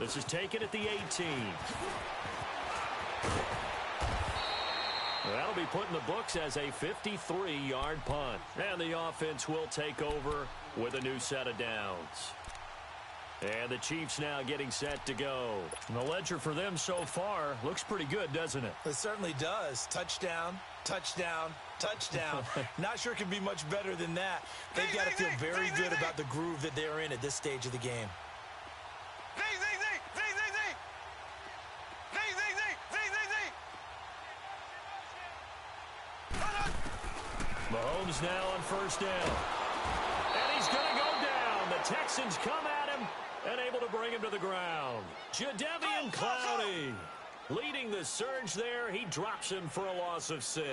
This is taken at the 18. That'll be put in the books as a 53-yard punt. And the offense will take over with a new set of downs. And the Chiefs now getting set to go. And the ledger for them so far looks pretty good, doesn't it? It certainly does. Touchdown, touchdown, touchdown. Not sure it can be much better than that. They've got to feel very good about the groove that they're in at this stage of the game. Mahomes now on first down. And he's going to go down. The Texans come at him and able to bring him to the ground. Jadeveon Clowney leading the surge there. He drops him for a loss of 6.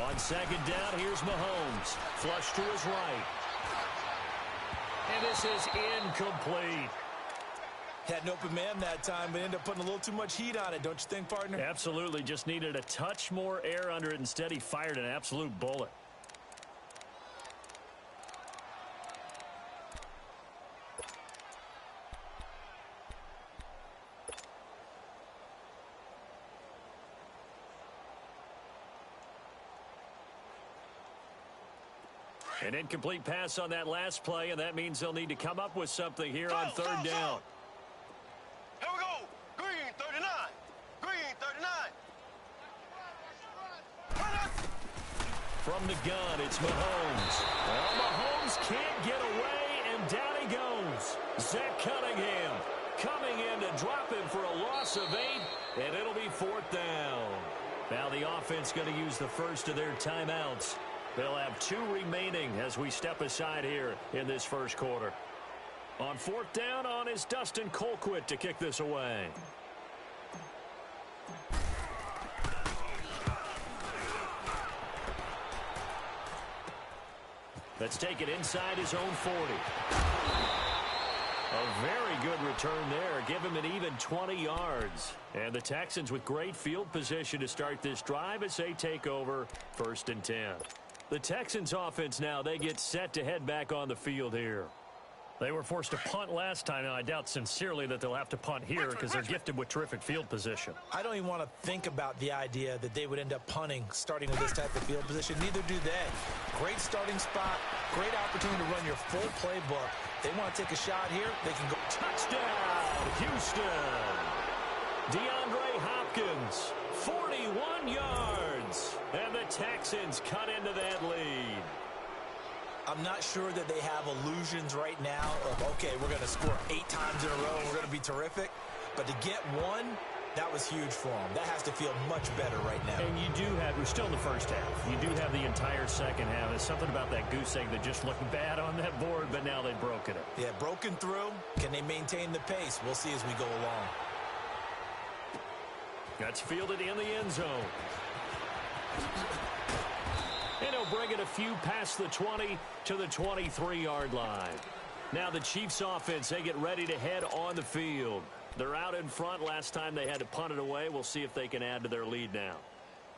On second down, here's Mahomes. Flush to his right. And this is incomplete. Had an open man that time, but ended up putting a little too much heat on it, don't you think, partner? Absolutely. Just needed a touch more air under it. Instead, he fired an absolute bullet. An incomplete pass on that last play, and that means they'll need to come up with something here on third down. Here we go. Green 39. Green 39. From the gun, it's Mahomes. Well, Mahomes can't get away, and down he goes. Zach Cunningham coming in to drop him for a loss of 8, and it'll be fourth down. Now the offense going to use the first of their timeouts. They'll have 2 remaining as we step aside here in this first quarter. On fourth down, on is Dustin Colquitt to kick this away. Let's take it inside his own 40. A very good return there. Give him an even 20 yards. And the Texans with great field position to start this drive as they take over first and 10. The Texans offense now, they get set to head back on the field here. They were forced to punt last time, and I doubt sincerely that they'll have to punt here because they're gifted with terrific field position. I don't even want to think about the idea that they would end up punting starting with this type of field position. Neither do they. Great starting spot, great opportunity to run your full playbook. They want to take a shot here, they can go. Touchdown, Houston. DeAndre Hopkins, 41 yards. And the Texans cut into that lead. I'm not sure that they have illusions right now of, okay, we're going to score 8 times in a row and we're going to be terrific. But to get one, that was huge for them. That has to feel much better right now. And you do have, we're still in the first half. You do have the entire second half. There's something about that goose egg that just looked bad on that board, but now they've broken it. Yeah, broken through. Can they maintain the pace? We'll see as we go along. That's fielded in the end zone. And he'll bring it a few past the 20 to the 23-yard line. Now the Chiefs offense, they get ready to head on the field. They're out in front. Last time they had to punt it away. We'll see if they can add to their lead now.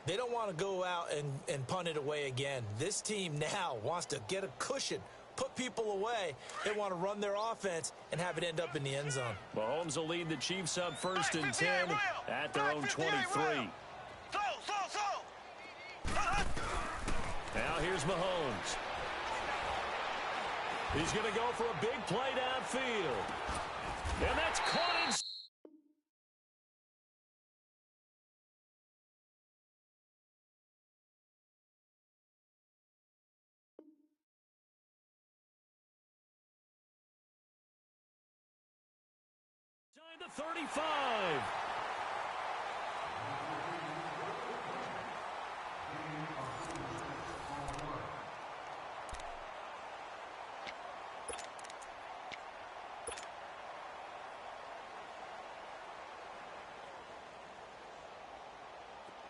They don't want to go out and punt it away again. This team now wants to get a cushion, put people away. They want to run their offense and have it end up in the end zone. Mahomes will lead the Chiefs up first and 10 at their own 23. Now here's Mahomes. He's going to go for a big play downfield. And that's caught in. The 35.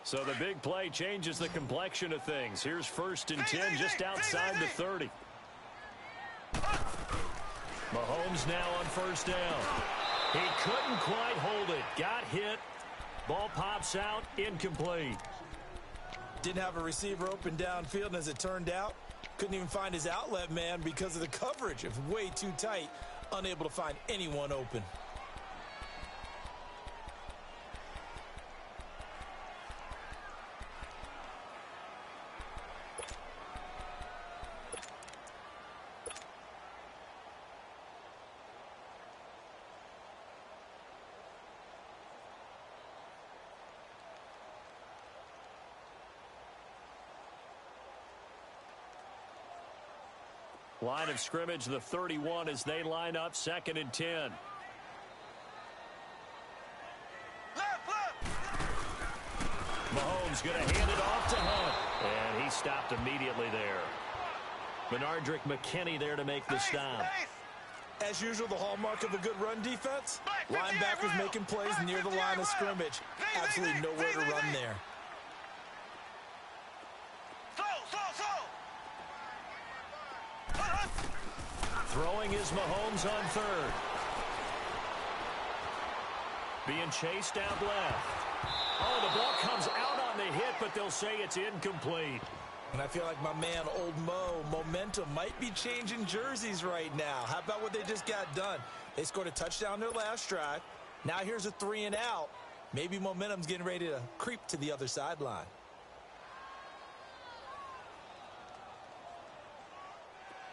So the big play changes the complexion of things. Here's first and 10 just outside the 30. Mahomes now on first down. He couldn't quite hold it. Got hit. Ball pops out. Incomplete. Didn't have a receiver open downfield, and as it turned out, couldn't even find his outlet man because of the coverage. It was way too tight, unable to find anyone open. Line of scrimmage, the 31 as they line up 2nd and 10. Mahomes going to hand it off to Hunt. And he stopped immediately there. Benardrick McKinney there to make the stop. As usual, the hallmark of a good run defense, linebackers making plays near the line of scrimmage. Absolutely nowhere to run there. Throwing is Mahomes on 3rd. Being chased out left. Oh, the ball comes out on the hit, but they'll say it's incomplete. And I feel like my man, Old Mo, momentum might be changing jerseys right now. How about what they just got done? They scored a touchdown their last drive. Now here's a 3 and out. Maybe momentum's getting ready to creep to the other sideline.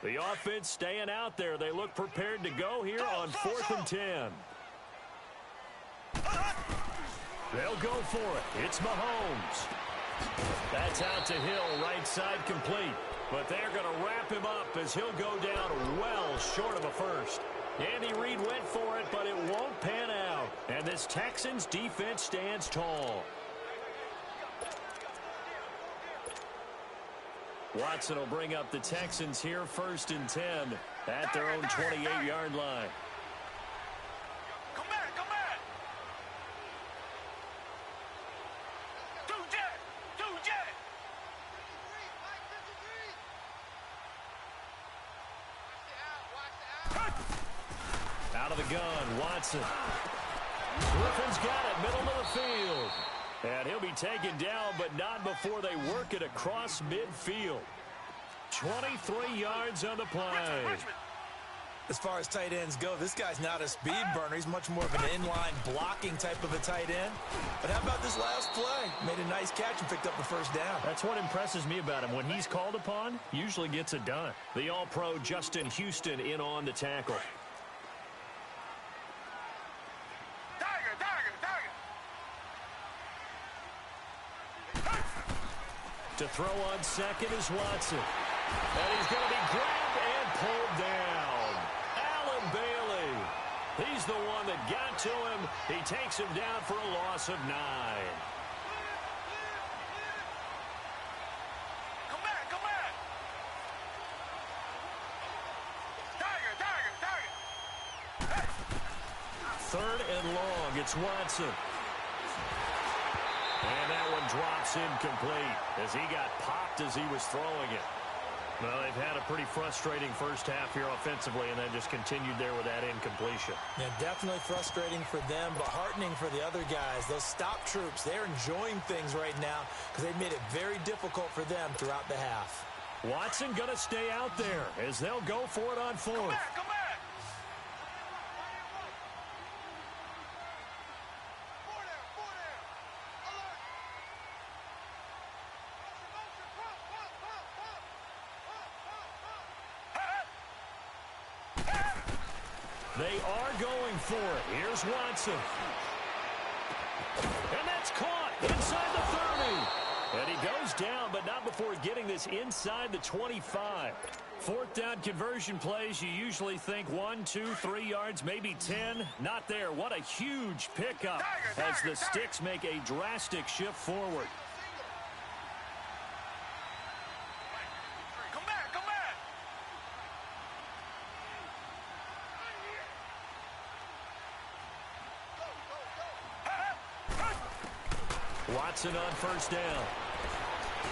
The offense staying out there. They look prepared to go here on 4th and 10. They'll go for it. It's Mahomes. That's out to Hill, right side complete. But they're going to wrap him up as he'll go down well short of a first. Andy Reid went for it, but it won't pan out. And this Texans defense stands tall. Watson will bring up the Texans here 1st and 10 at their own 28-yard line. Come back, come back. Two jet. Out of the gun, Watson. Griffin's got it, middle of the field. And he'll be taken down, but not before they work it across midfield. 23 yards on the play. As far as tight ends go, this guy's not a speed burner. He's much more of an inline blocking type of a tight end. But how about this last play? Made a nice catch and picked up the first down. That's what impresses me about him. When he's called upon, usually gets it done. The All-Pro Justin Houston in on the tackle. To throw on 2nd is Watson. And he's going to be grabbed and pulled down. Allen Bailey. He's the one that got to him. He takes him down for a loss of 9. Come back. Tiger. 3rd and long. It's Watson. And that one drops incomplete as he got popped as he was throwing it. Well, they've had a pretty frustrating first half here offensively, and then just continued there with that incompletion. Yeah, definitely frustrating for them, but heartening for the other guys. Those stop troops, they're enjoying things right now because they made it very difficult for them throughout the half. Watson going to stay out there as they'll go for it on 4th. Come back. They are going for it. Here's Watson. And that's caught inside the 30. And he goes down, but not before getting this inside the 25. 4th down conversion plays, you usually think 1, 2, 3 yards, maybe 10. Not there. What a huge pickup as the Sticks make a drastic shift forward. Watson on 1st down.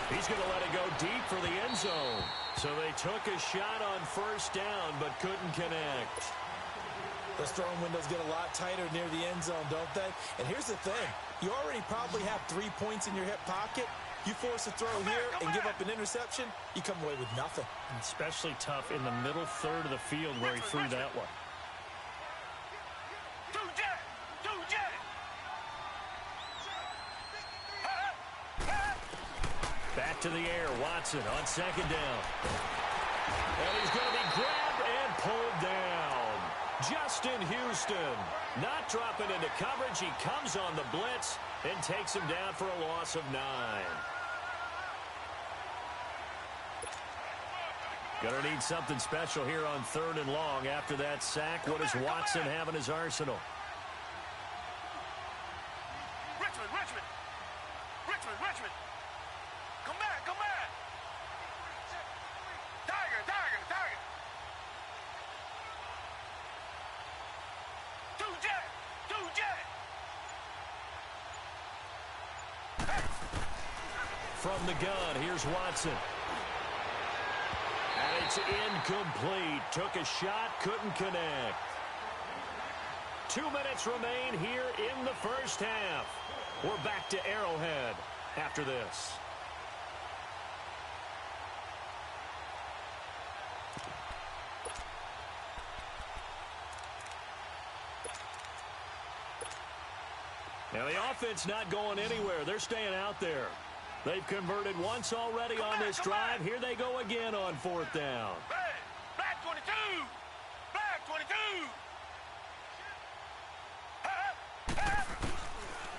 He's going to let it go deep for the end zone. So they took a shot on 1st down, but couldn't connect. Those throwing windows get a lot tighter near the end zone, don't they? And here's the thing. You already probably have 3 points in your hip pocket. You force a throw here and give up an interception, you come away with nothing. Especially tough in the middle third of the field where he threw that one. Back to the air, Watson on second down. And he's going to be grabbed and pulled down. Justin Houston not dropping into coverage. He comes on the blitz and takes him down for a loss of 9. Going to need something special here on 3rd and long after that sack. What does Watson have in his arsenal? Richmond. Come back. Tiger. Two jet. From the gun, here's Watson. And it's incomplete. Took a shot, couldn't connect. 2 minutes remain here in the first half. We're back to Arrowhead after this. Now the offense not going anywhere. They're staying out there. They've converted once already on this drive. Here they go again on 4th down. Black 22.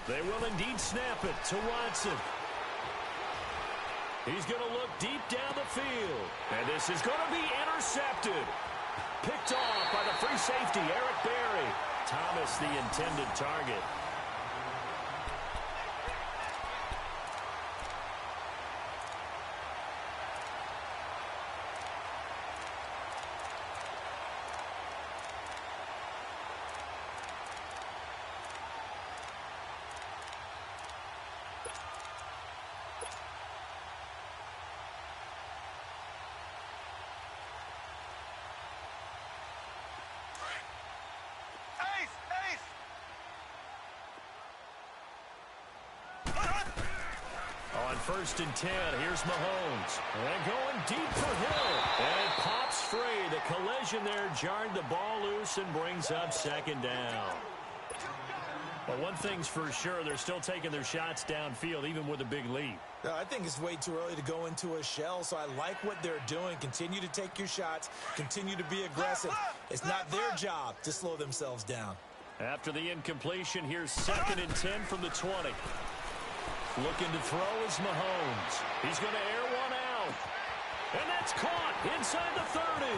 They will indeed snap it to Watson. He's going to look deep down the field. And this is going to be intercepted. Picked off by the free safety, Eric Berry. Thomas, the intended target. On 1st and 10, here's Mahomes. And going deep for Hill. And it pops free. The collision there jarred the ball loose and brings up 2nd down. But one thing's for sure, they're still taking their shots downfield, even with a big lead. I think it's way too early to go into a shell, so I like what they're doing. Continue to take your shots. Continue to be aggressive. It's not their job to slow themselves down. After the incompletion, here's 2nd and 10 from the 20. Looking to throw is Mahomes. He's going to air one out. And that's caught inside the 30. And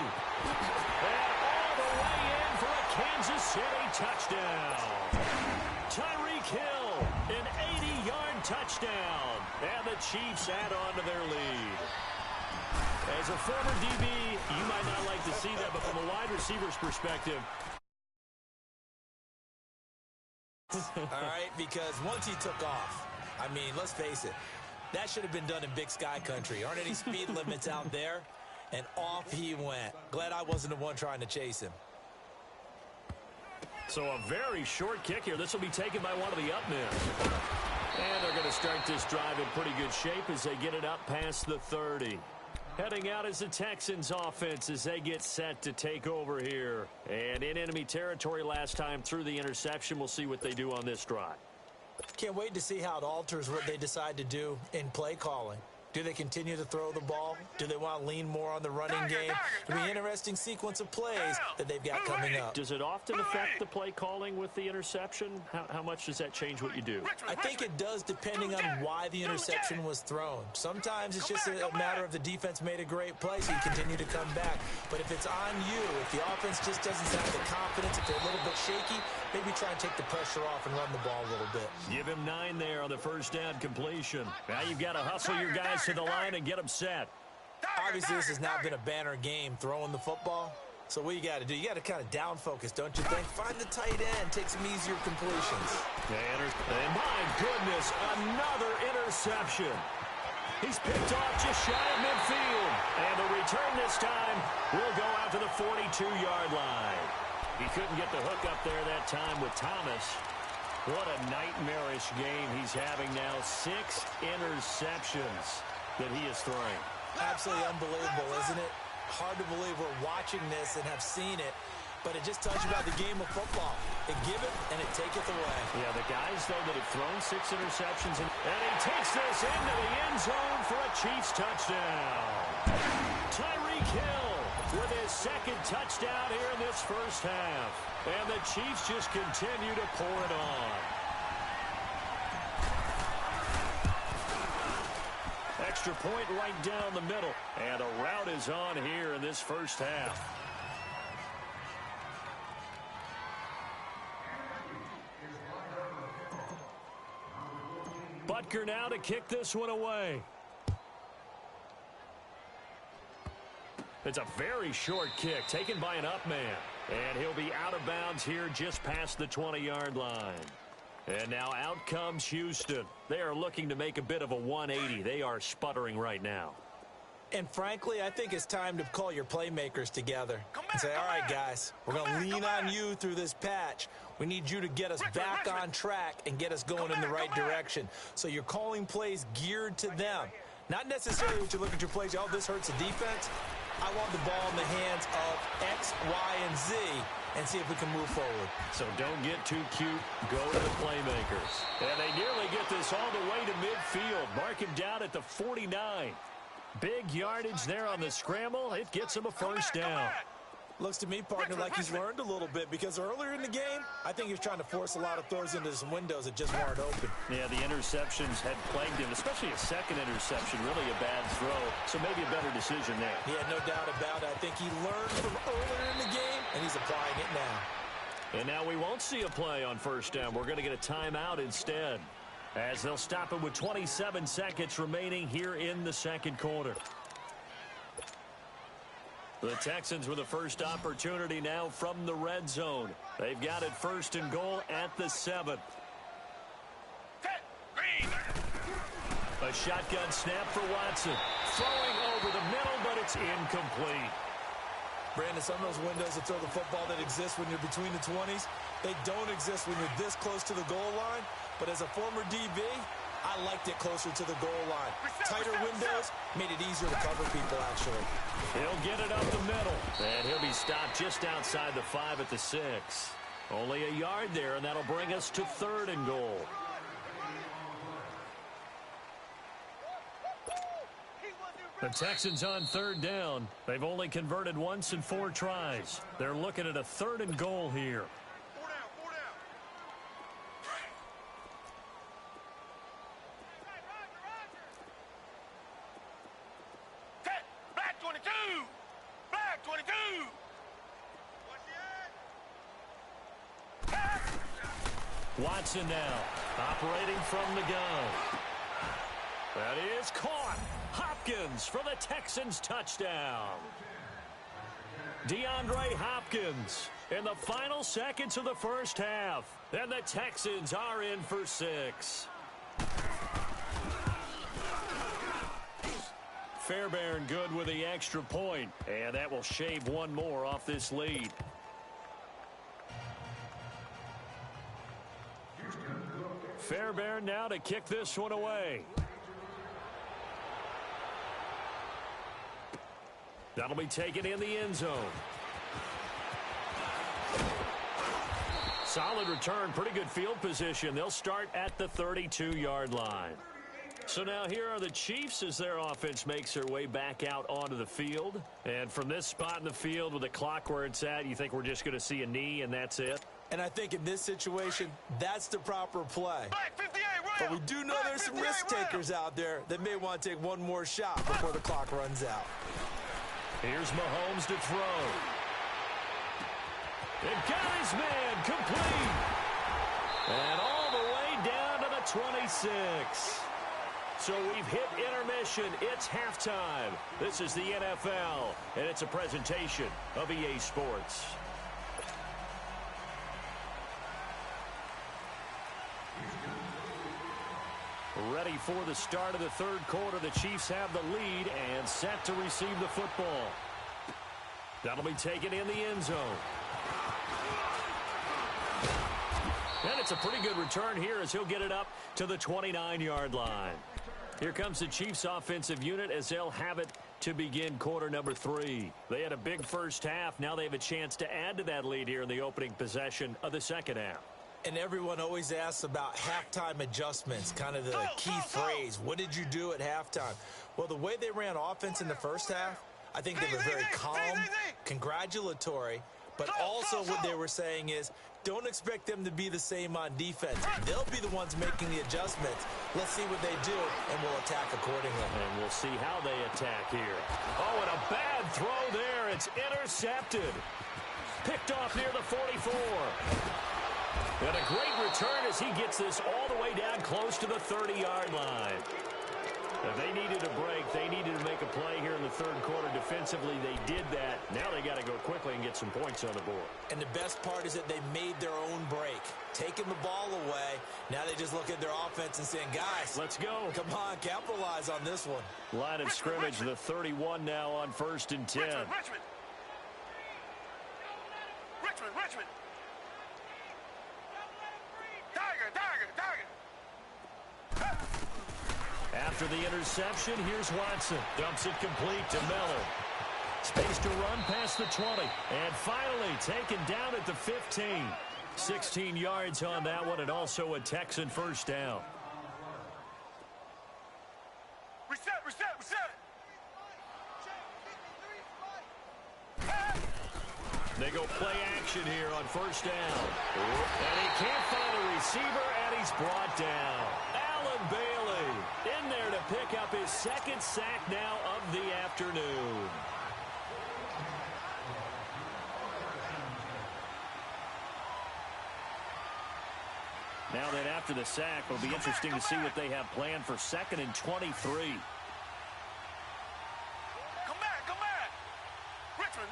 all the way in for a Kansas City touchdown. Tyreek Hill, an 80-yard touchdown. And the Chiefs add on to their lead. As a former DB, you might not like to see that, but from a wide receiver's perspective. All right, because once he took off, I mean, let's face it, that should have been done in Big Sky Country. Aren't any speed limits out there? And off he went. Glad I wasn't the one trying to chase him. So a very short kick here. This will be taken by one of the up men. And they're going to start this drive in pretty good shape as they get it up past the 30. Heading out is the Texans offense as they get set to take over here. And in enemy territory last time through the interception. We'll see what they do on this drive. Can't wait to see how it alters what they decide to do in play calling. Do they continue to throw the ball? Do they want to lean more on the running game? It'll be an interesting sequence of plays that they've got coming up. Does it often affect the play calling with the interception? How much does that change what you do? I think it does depending on why the interception was thrown. Sometimes it's just a matter of the defense made a great play, so you continue to come back. But if it's on you, if the offense just doesn't have the confidence, if they're a little bit shaky, maybe try and take the pressure off and run the ball a little bit. Give him 9 there on the first down completion. Now you've got to hustle your guys to the line and get them set. Obviously, this has not been a banner game throwing the football. So what you got to do, you got to kind of down focus, don't you think? Find the tight end, take some easier completions. And my goodness, another interception. He's picked off just shy of midfield. And the return this time will go out to the 42-yard line. He couldn't get the hook up there that time with Thomas. What a nightmarish game he's having now. 6 interceptions that he is throwing. Absolutely unbelievable, isn't it? Hard to believe we're watching this and have seen it, but it just tells you about the game of football. It give it and it taketh away. Yeah, the guys, though, that have thrown 6 interceptions, and he takes this into the end zone for a Chiefs touchdown. Tyreek Hill with his 2nd touchdown here in this first half. And the Chiefs just continue to pour it on. Extra point right down the middle. And a rout is on here in this first half. Butker now to kick this one away. It's a very short kick taken by an up man. And he'll be out of bounds here just past the 20-yard line. And now out comes Houston. They are looking to make a bit of a 180. They are sputtering right now. And frankly, I think it's time to call your playmakers together and say, all right, guys, we're going to lean on you through this patch. We need you to get us back on track and get us going in the right direction. So you're calling plays geared to them. Not necessarily what you look at your plays, oh, this hurts the defense. I want the ball in the hands of X, Y, and Z and see if we can move forward. So don't get too cute. Go to the playmakers. And they nearly get this all the way to midfield. Mark him down at the 49. Big yardage there on the scramble. It gets him a first down. Looks to me, partner, like he's learned a little bit because earlier in the game, I think he was trying to force a lot of throws into some windows that just weren't open. Yeah, the interceptions had plagued him, especially a 2nd interception, really a bad throw. So maybe a better decision there. Yeah, no doubt about it. I think he learned from earlier in the game, and he's applying it now. And now we won't see a play on first down. We're going to get a timeout instead, as they'll stop it with 27 seconds remaining here in the 2nd quarter. The Texans with the first opportunity now from the red zone. They've got it 1st and goal at the 7. A shotgun snap for Watson. Throwing over the middle, but it's incomplete. Brandon, some of those windows that throw the football that exist when you're between the 20s, they don't exist when you're this close to the goal line. But as a former DB, I liked it closer to the goal line. Tighter windows made it easier to cover people, actually. He'll get it up the middle, and he'll be stopped just outside the 5 at the 6. Only a yard there, and that'll bring us to 3rd and goal. The Texans on 3rd down. They've only converted once in 4 tries. They're looking at a 3rd and goal here. Watson now, operating from the gun. That is caught. Hopkins for the Texans touchdown. DeAndre Hopkins in the final seconds of the first half. And the Texans are in for 6. Fairbairn good with the extra point. And that will shave one more off this lead. Fairbairn now to kick this one away. That'll be taken in the end zone. Solid return, pretty good field position. They'll start at the 32-yard line. So now here are the Chiefs as their offense makes their way back out onto the field. And from this spot in the field with the clock where it's at, you think we're just going to see a knee and that's it? And I think in this situation, that's the proper play. But we do know there's some risk takers out there that may want to take one more shot before the clock runs out. Here's Mahomes to throw. And got his man complete. And all the way down to the 26. So we've hit intermission. It's halftime. This is the NFL, and it's a presentation of EA Sports. Ready for the start of the 3rd quarter. The Chiefs have the lead and set to receive the football. That'll be taken in the end zone. And it's a pretty good return here as he'll get it up to the 29-yard line. Here comes the Chiefs offensive unit as they'll have it to begin quarter number 3. They had a big first half. Now they have a chance to add to that lead here in the opening possession of the second half. And everyone always asks about halftime adjustments, kind of the key phrase. What did you do at halftime? Well, the way they ran offense in the first half, I think they were very calm, congratulatory, but also what they were saying is don't expect them to be the same on defense. They'll be the ones making the adjustments. Let's see what they do, and we'll attack accordingly. And we'll see how they attack here. Oh, and a bad throw there. It's intercepted. Picked off near the 44. And a great return as he gets this all the way down close to the 30-yard line. If they needed a break, they needed to make a play here in the third quarter defensively. They did that. Now they got to go quickly and get some points on the board. And the best part is that they made their own break, taking the ball away. Now they just look at their offense and saying, guys, let's go. Come on, capitalize on this one. Line of scrimmage, the 31 now on 1st and 10. Richmond. Tiger. After the interception, here's Watson. Dumps it complete to Miller. Space to run past the 20. And finally taken down at the 15. 16 yards on that one, and also a Texan first down. Reset. They go play action here on first down. And he can't find a receiver, and he's brought down. Alan Bailey in there to pick up his second sack now of the afternoon. Now that after the sack, it'll be interesting to see what they have planned for 2nd and 23. Come back. Richmond.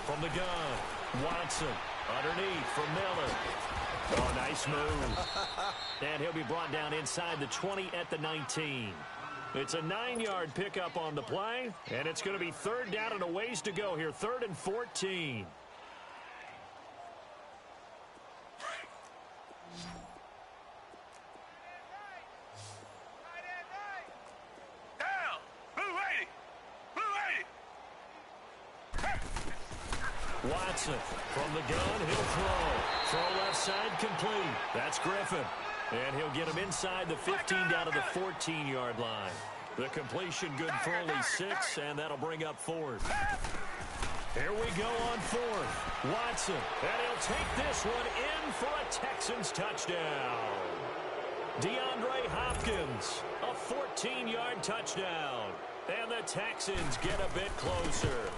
From the gun, Watson underneath for Miller. Oh, nice move. And he'll be brought down inside the 20 at the 19. It's a 9-yard pickup on the play, and it's going to be 3rd down and a ways to go here, 3rd and 14. Watson from the gun, he'll throw. Throw left side complete. That's Griffin. And he'll get him inside the 15 down to the 14-yard line. The completion good for only 6, and that'll bring up 4th. Here we go on 4th. Watson, and he'll take this one in for a Texans touchdown. DeAndre Hopkins, a 14-yard touchdown. And the Texans get a bit closer.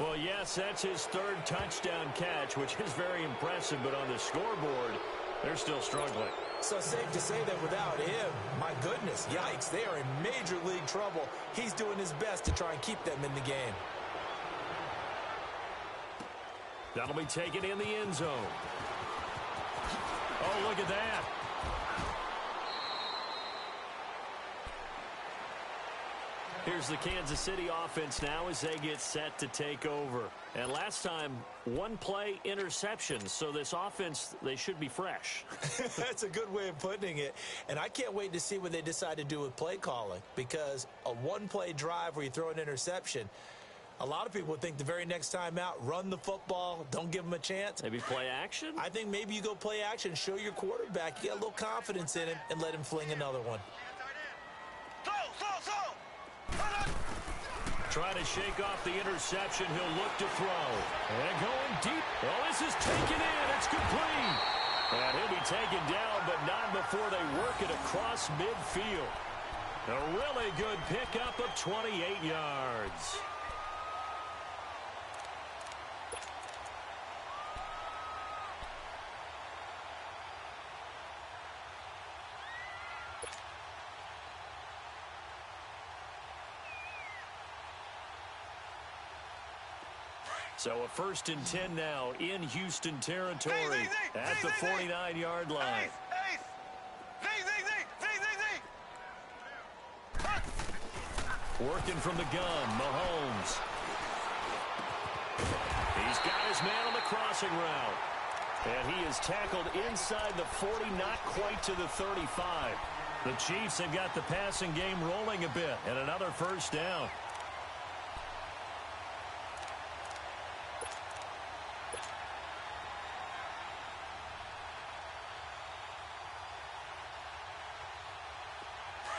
Well, yes, that's his 3rd touchdown catch, which is very impressive, but on the scoreboard, they're still struggling. So safe to say that without him, my goodness, yikes, they are in major league trouble. He's doing his best to try and keep them in the game. That'll be taken in the end zone. Oh, look at that. Here's the Kansas City offense now as they get set to take over. And last time, 1-play interception. So this offense, they should be fresh. That's a good way of putting it. And I can't wait to see what they decide to do with play calling. Because a 1-play drive where you throw an interception, a lot of people would think the very next time out, run the football, don't give them a chance. Maybe play action? I think maybe you go play action, show your quarterback, you get a little confidence in him, and let him fling another one. Trying to shake off the interception. He'll look to throw. And going deep. Oh, this is taken in. It's complete. And he'll be taken down, but not before they work it across midfield. A really good pickup of 28 yards. So a 1st and 10 now in Houston territory at the 49-yard line. Working from the gun, Mahomes. man on the crossing route. And he is tackled inside the 40, not quite to the 35. The Chiefs have got the passing game rolling a bit, and another first down.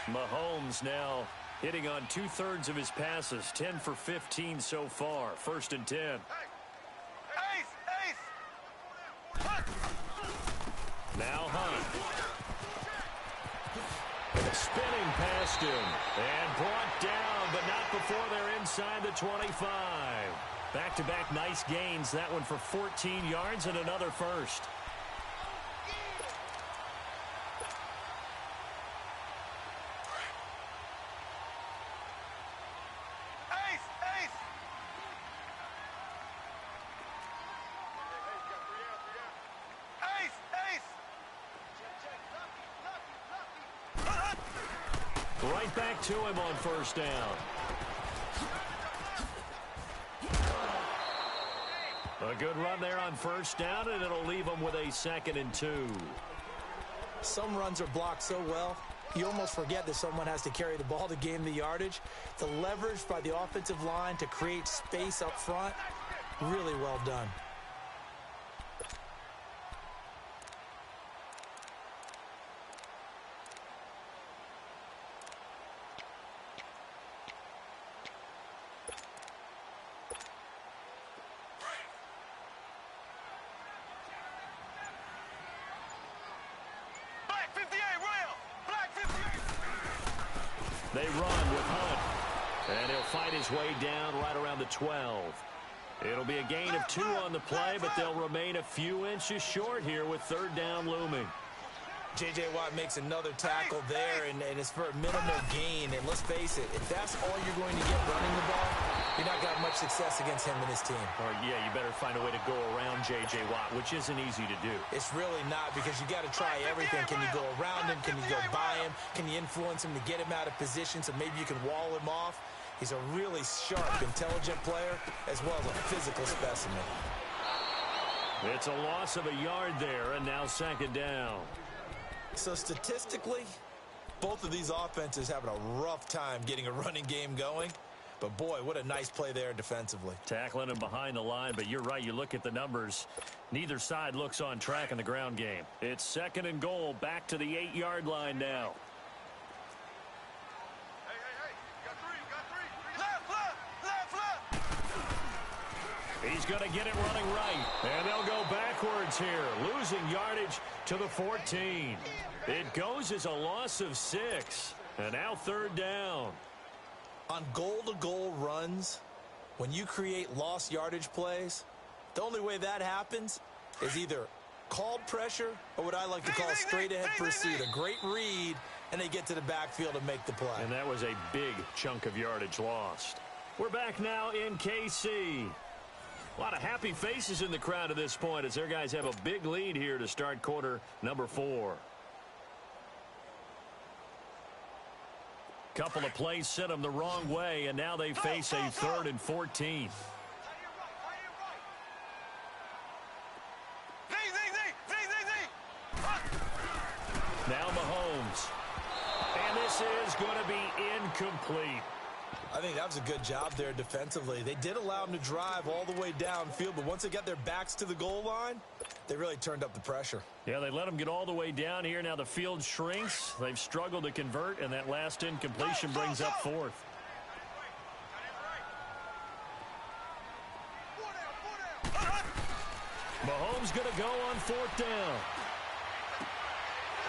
Mahomes now hitting on 2/3 of his passes, 10 for 15 so far. 1st and 10. Now Hunt. Spinning past him and brought down, but not before they're inside the 25. Back-to-back nice gains. That one for 14 yards and another first. Right back to him on 1st down. A good run there on 1st down, and it'll leave him with a 2nd and 2. Some runs are blocked so well, you almost forget that someone has to carry the ball to gain the yardage. The leverage by the offensive line to create space up front, really well done. They run with Hunt, and he'll fight his way down right around the 12. It'll be a gain of 2 on the play, but they'll remain a few inches short here with 3rd down looming. J.J. Watt makes another tackle there, and it's for a minimal gain. And let's face it, if that's all you're going to get running the ball, you're not going to have much success against him and his team. Or, yeah, you better find a way to go around J.J. Watt, which isn't easy to do. It's really not, because you got to try everything. Can you go around him? Can you go by him? Can you influence him to get him out of position so maybe you can wall him off? He's a really sharp, intelligent player, as well as a physical specimen. It's a loss of a yard there, and now 2nd down. So statistically, both of these offenses having a rough time getting a running game going. But boy, what a nice play there defensively. Tackling him behind the line, but you're right, you look at the numbers. Neither side looks on track in the ground game. It's 2nd and goal, back to the 8-yard line now. He's going to get it running right, and they'll go backwards here, losing yardage to the 14. It goes as a loss of 6, and now 3rd down. On goal-to-goal runs, when you create lost yardage plays, the only way that happens is either called pressure or what I like to call straight-ahead pursuit. A great read, and they get to the backfield and make the play. And that was a big chunk of yardage lost. We're back now in KC. A lot of happy faces in the crowd at this point as their guys have a big lead here to start quarter number 4. Couple of plays sent them the wrong way, and now they face a 3rd and 14. Now Mahomes. And this is going to be incomplete. I think that was a good job there defensively. They did allow them to drive all the way downfield, but once they got their backs to the goal line, they really turned up the pressure. Yeah, they let them get all the way down here. Now the field shrinks. They've struggled to convert, and that last incompletion brings up 4th. Mahomes going to go on 4th down.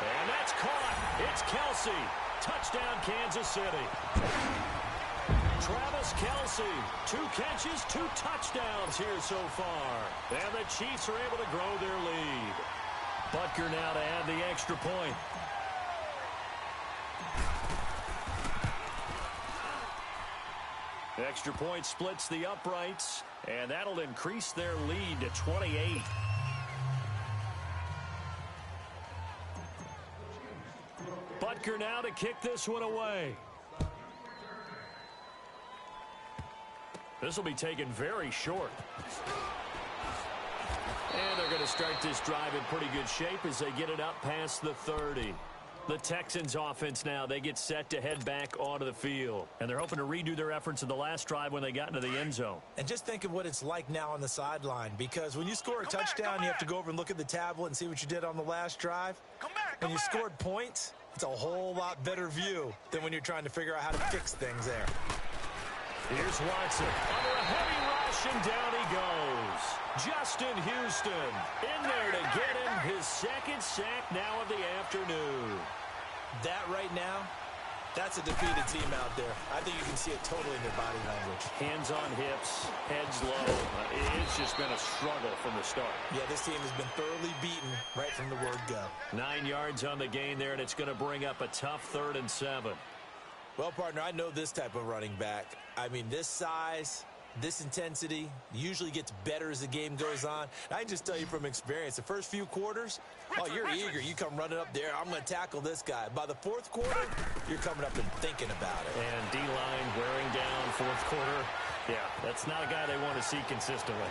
And that's caught. It's Kelsey. Touchdown, Kansas City. Travis Kelsey, 2 catches, 2 touchdowns here so far. And the Chiefs are able to grow their lead. Butker now to add the extra point. Extra point splits the uprights, and that'll increase their lead to 28. Butker now to kick this one away. This will be taken very short. And they're going to start this drive in pretty good shape as they get it up past the 30. The Texans offense now, they get set to head back onto the field. And they're hoping to redo their efforts in the last drive when they got into the end zone. And just think of what it's like now on the sideline, because when you score a touchdown, you have to go over and look at the tablet and see what you did on the last drive. When you scored points, it's a whole lot better view than when you're trying to figure out how to fix things there. Here's Watson under a heavy rush, and down he goes. Justin Houston in there to get him his second sack now of the afternoon. That right now, that's a defeated team out there. I think you can see it totally in their body language. Hands on hips, heads low. It's just been a struggle from the start. Yeah, this team has been thoroughly beaten right from the word go. 9 yards on the gain there, and it's going to bring up a tough 3rd and 7. Well, partner, I know this type of running back. I mean, this size, this intensity usually gets better as the game goes on. I can just tell you from experience, the first few quarters, oh, you're eager. You come running up there, I'm going to tackle this guy. By the 4th quarter, you're coming up and thinking about it. And D-line wearing down 4th quarter. Yeah, that's not a guy they want to see consistently.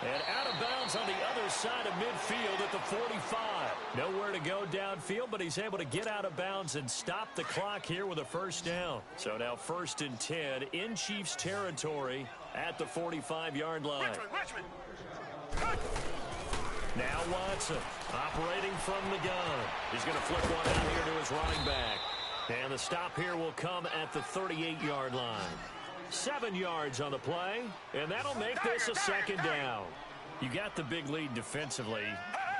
And out of bounds on the other side of midfield at the 45. Nowhere to go downfield, but he's able to get out of bounds and stop the clock here with a first down. So now 1st and 10 in Chiefs territory at the 45-yard line. Now Watson operating from the gun. He's going to flip one out here to his running back. And the stop here will come at the 38-yard line. 7 yards on the play, and that'll make this a 2nd down. You got the big lead defensively,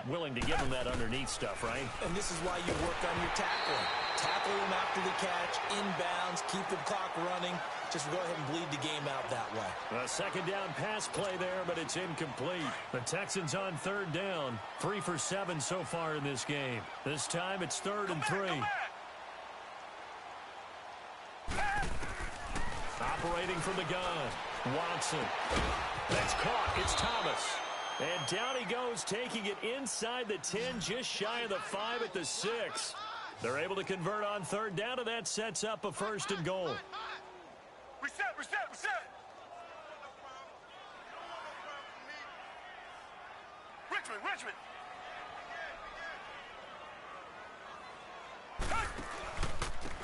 willing to give them that underneath stuff, right? And this is why you work on your tackling. Tackle them after the catch, inbounds, keep the clock running. Just go ahead and bleed the game out that way. A 2nd down pass play there, but it's incomplete. The Texans on 3rd down, 3 for 7 so far in this game. This time it's 3rd and 3. Operating from the gun, Watson. That's caught. It's Thomas. And down he goes, taking it inside the 10, just shy of the 5 at the 6. They're able to convert on 3rd down, and that sets up a 1st and goal. Reset. Richmond.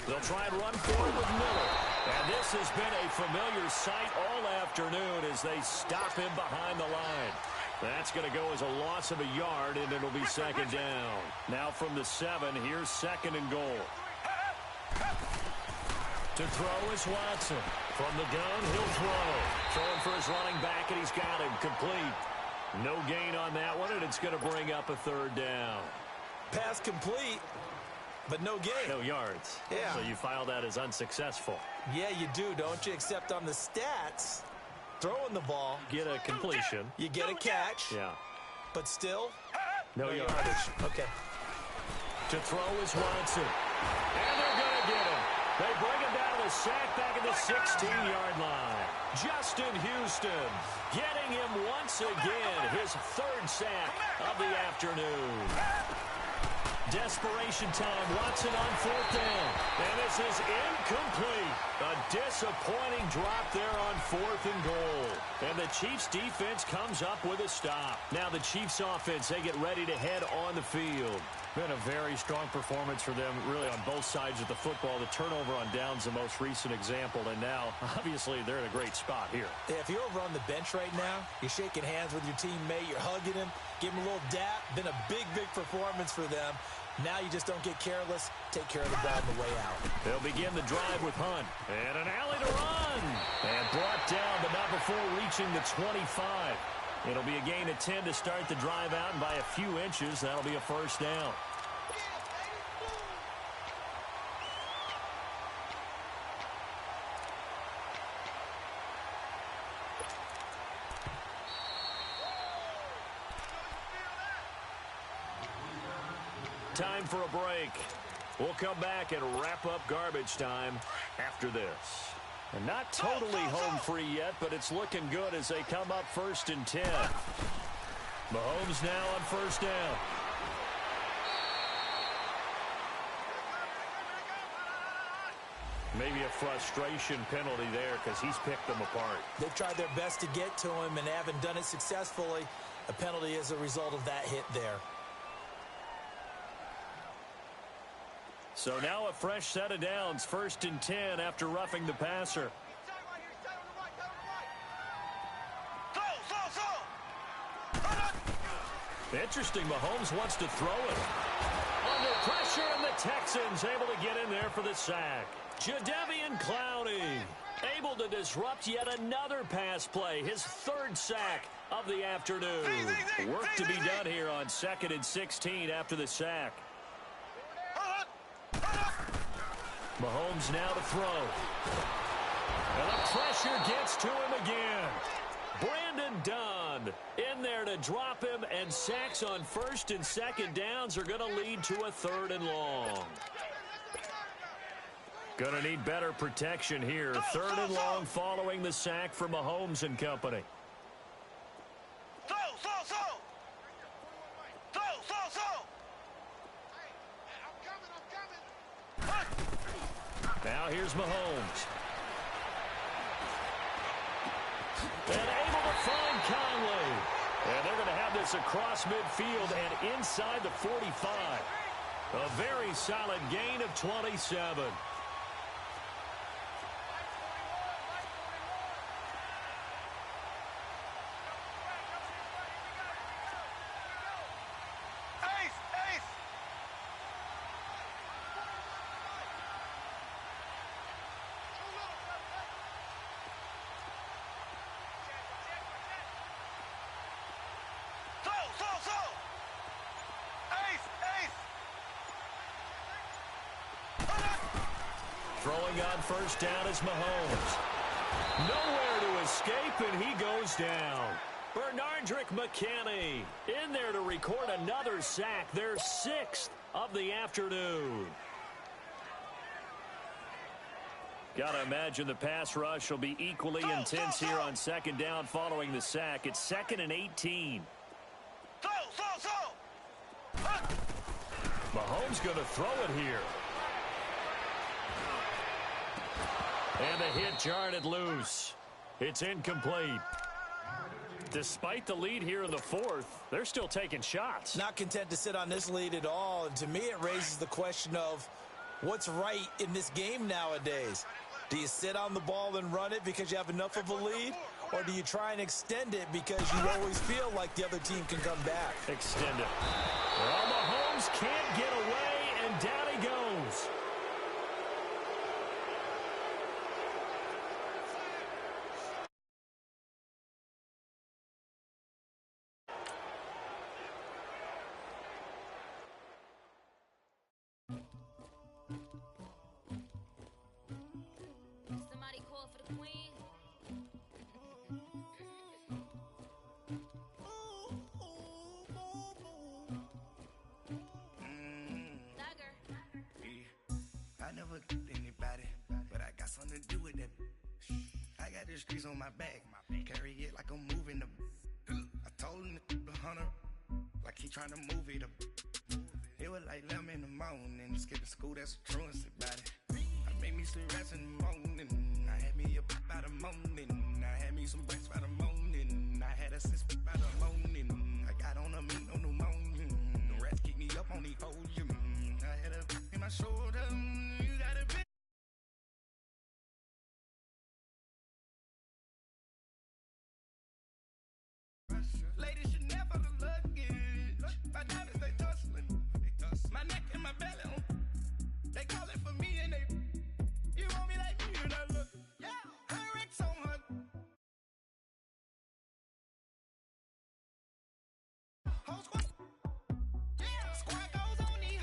They'll try and run forward with Miller. And this has been a familiar sight all afternoon as they stop him behind the line. That's going to go as a loss of a yard, and it'll be 2nd down. Now from the 7, here's 2nd and goal. To throw is Watson. From the gun, he'll throw. Throwing for his running back, and he's got him complete. No gain on that one, and it's going to bring up a 3rd down. Pass complete, but no gain. No yards. Yeah. So you file that as unsuccessful. Yeah, you do, don't you? Except on the stats, throwing the ball, Get a completion. you get a catch, Yeah. but still, No yardage. Okay. To throw is Watson. And they're going to get him. They bring him down to sack back at the 16-yard line. Justin Houston getting him once again, his 3rd sack of the afternoon. Desperation time. Watson on 4th down. And this is incomplete. A disappointing drop there on 4th and goal. And the Chiefs defense comes up with a stop. Now the Chiefs offense, they get ready to head on the field. Been a very strong performance for them, really, on both sides of the football. The turnover on downs, the most recent example. And now, obviously, they're in a great spot here. Yeah, if you're over on the bench right now, you're shaking hands with your teammate, you're hugging him, give him a little dap. Been a big performance for them. Now you just don't get careless. Take care of the ball on the way out. They'll begin the drive with Hunt. And an alley to run. And brought down, but not before reaching the 25. It'll be a gain of 10 to start the drive out, and by a few inches, that'll be a 1st down. Time for a break. We'll come back and wrap up garbage time after this. And not totally home free yet, but it's looking good as they come up 1st and 10. Mahomes now on 1st down. Maybe a frustration penalty there because he's picked them apart. They've tried their best to get to him and haven't done it successfully. A penalty as a result of that hit there. So now a fresh set of downs, 1st and 10 after roughing the passer. Interesting, Mahomes wants to throw it. Under pressure, and the Texans able to get in there for the sack. Jadeveon Clowney able to disrupt yet another pass play, his 3rd sack of the afternoon. Work to be done here on 2nd and 16 after the sack. Mahomes now to throw. And the pressure gets to him again. Brandon Dunn in there to drop him, and sacks on 1st and 2nd downs are going to lead to a 3rd and long. Going to need better protection here. 3rd and long following the sack from Mahomes and company. Now here's Mahomes. And able to find Conley. And they're going to have this across midfield and inside the 45. A very solid gain of 27. Throwing on 1st down is Mahomes. Nowhere to escape, and he goes down. Bernardrick McKinney in there to record another sack, their 6th of the afternoon. Got to imagine the pass rush will be equally intense here on 2nd down following the sack. It's 2nd and 18. Mahomes going to throw it here. And the hit jarred it loose. It's incomplete. Despite the lead here in the 4th, they're still taking shots. Not content to sit on this lead at all. And to me, it raises the question of what's right in this game nowadays. Do you sit on the ball and run it because you have enough of a lead? Or do you try and extend it because you always feel like the other team can come back? Extend it. Well, Mahomes can't get away, and down he goes. Somebody call for the queen. I never killed anybody, but I got something to do with that. I got the streets on my back, carry it like I'm moving the. I told him to 100, like he trying to move it up. It was like 11 in the morning, skipping school, that's a truancy about it. I made me some rats in the morning, I had me a pop by the morning, I had me some bricks by the morning, I had a six by the morning, I got on a meat on the morning, the rats keep me up on the podium, I had a in my shoulder, you got a bit. Ladies should never look luggage. My diamonds, they tussling. My neck and my belly on. They call it for me and they. You want me like me and I look. Yeah, her Rex on her. Whole squad. Yeah, squad goes on me.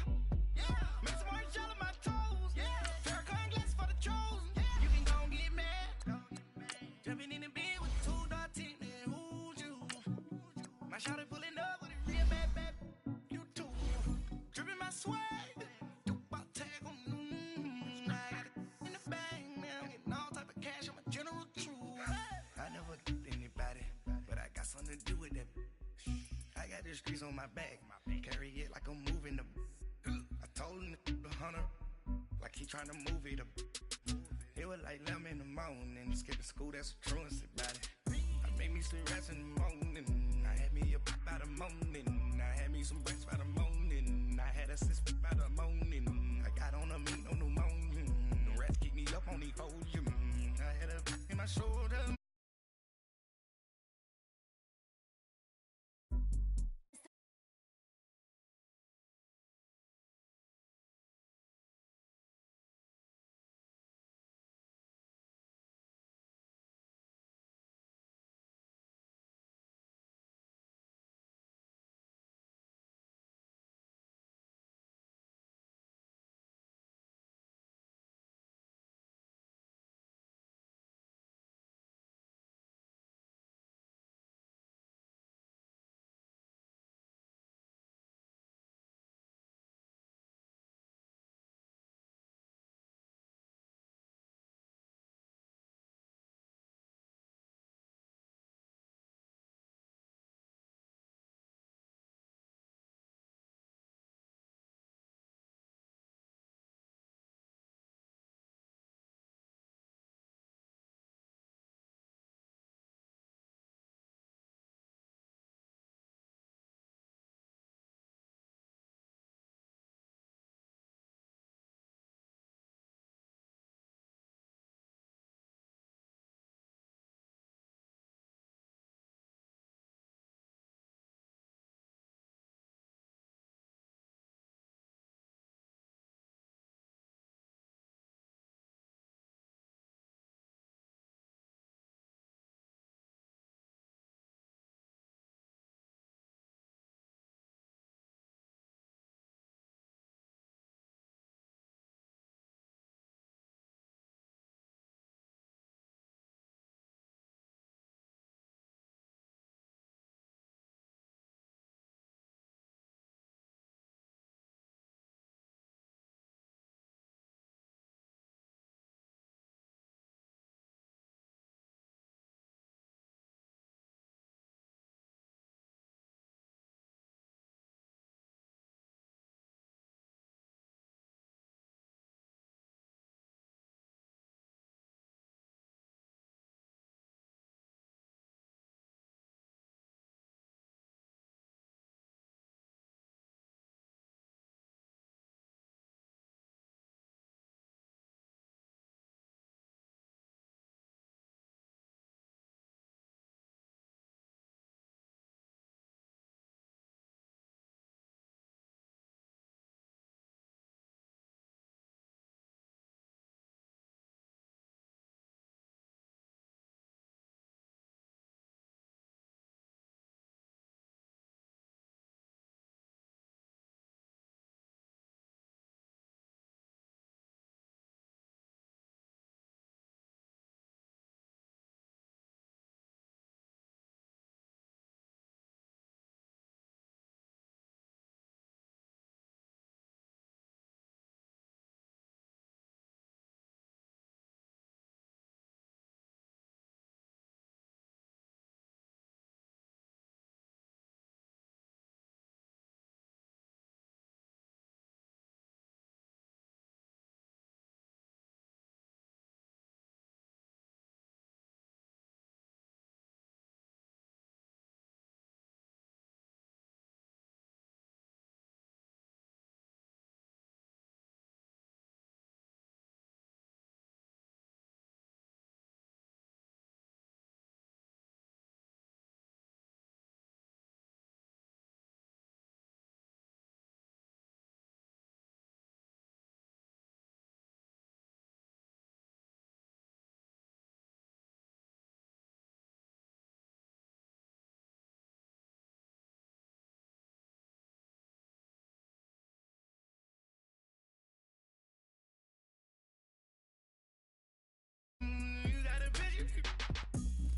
Yeah, make some orange gel on my toes. Yeah, Farrakhan glass for the trolls. Yeah, you can go and get mad. Jumping in the bed with 2 dark teeth and who's you? My shawty pulling up with a real bad, you too. Dripping my swag, Dubai tag on, I got it in the bag, now getting all type of cash on my general truth. I never killed anybody, but I got something to do with that. I got the streets on my back, carry it like I'm moving the. I told him to 100, like he trying to move it up. It was like 11 in the morning, skipping school, that's a truancy about it. I made me some rest in the morning, I had me a pop by the morning, I had me some breaks by the morning, I had a sis by the morning, I got on a meat, no pneumonia, the rats keep me up on the podium, I had a in my shoulder.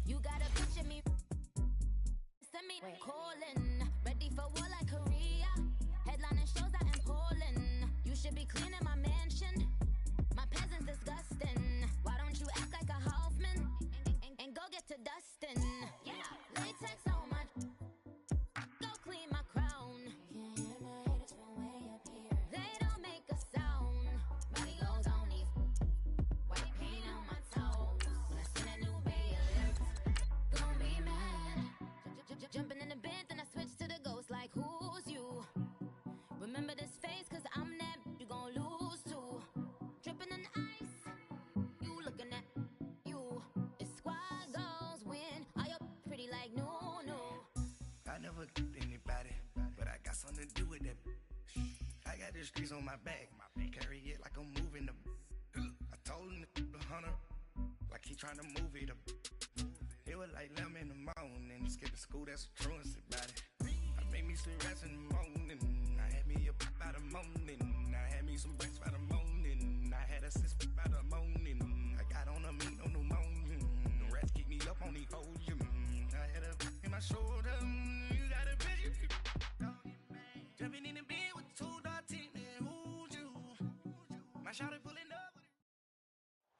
You got a picture me. Send me calling. Ready for war like Korea. Headlining shows out in Poland. You should be cleaning my mansion. My peasants disgusting. Why don't you act like a Hoffman and go get to dustin'? Yeah, latex on my. Go clean my crown. They don't make a sound. Body goes the streets on my back. Carry it like I'm moving the. I told him the hunter, like he trying to move it up. It was like 11 in the morning. Skipping school, that's a truancy about it. I made me some rest in the morning. I had me a pop by the morning. I had me some breaks by the morning. I had a six by the morning. I got on a meat on the morning. The rats keep me up on the ocean. I had a in my shoulder. You got a bitch. Jumping in the bed with 2 dark teeth. Who's you? My shouter pulling up.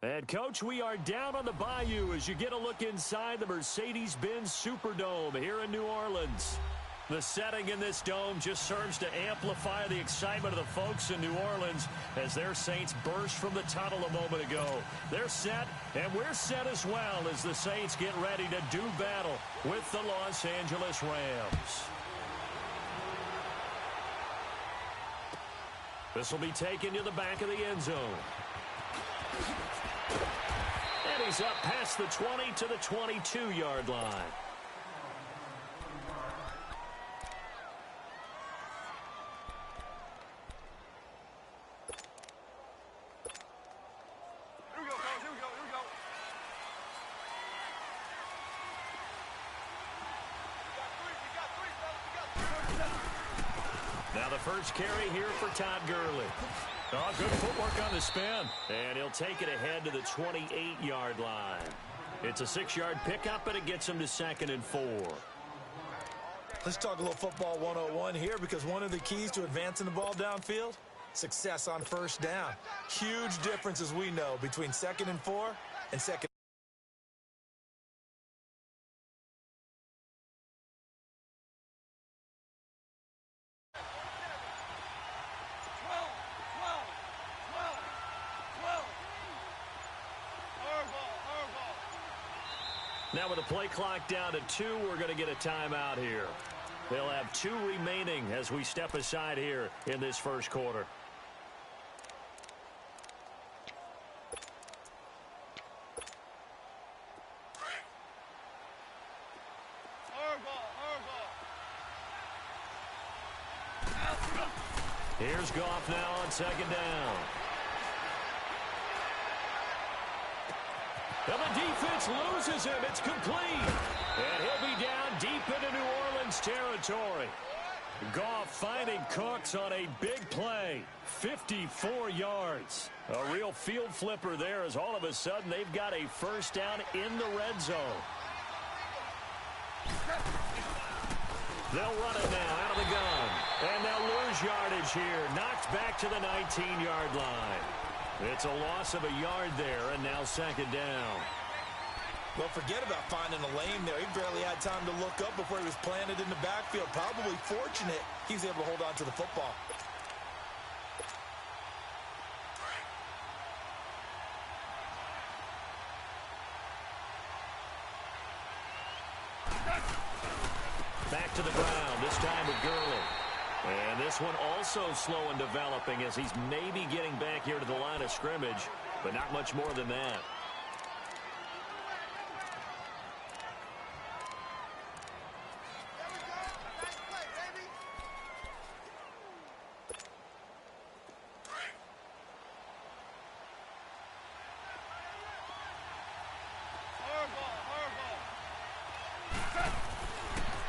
And, Coach, we are down on the bayou as you get a look inside the Mercedes-Benz Superdome here in New Orleans. The setting in this dome just serves to amplify the excitement of the folks in New Orleans as their Saints burst from the tunnel a moment ago. They're set, and we're set as well as the Saints get ready to do battle with the Los Angeles Rams. This will be taken to the back of the end zone. And he's up past the 20 to the 22-yard line. Here we go, guys. Here we go. Here we go. We got three, fellas. We got three. Now the first carry here for Todd Gurley. Oh, good footwork on the spin. And he'll take it ahead to the 28-yard line. It's a 6-yard pickup, but it gets him to 2nd and 4. Let's talk a little football 101 here, because one of the keys to advancing the ball downfield, success on first down. Huge difference, as we know, between 2nd and 4 and 2nd. Now with the play clock down to 2, we're going to get a timeout here. They'll have 2 remaining as we step aside here in this first quarter. Here's Goff now on 2nd down. And the defense loses him. It's complete. And he'll be down deep into New Orleans territory. Goff finding Cooks on a big play. 54 yards. A real field flipper there as all of a sudden they've got a first down in the red zone. They'll run it now out of the gun. And they'll lose yardage here. Knocked back to the 19-yard line. It's a loss of a yard there, and now 2nd down. Well, forget about finding a lane there. He barely had time to look up before he was planted in the backfield. Probably fortunate he was able to hold on to the football. Back to the ground, this time with Gurley. And this one also slow in developing as he's maybe getting back here to the line of scrimmage, but not much more than that.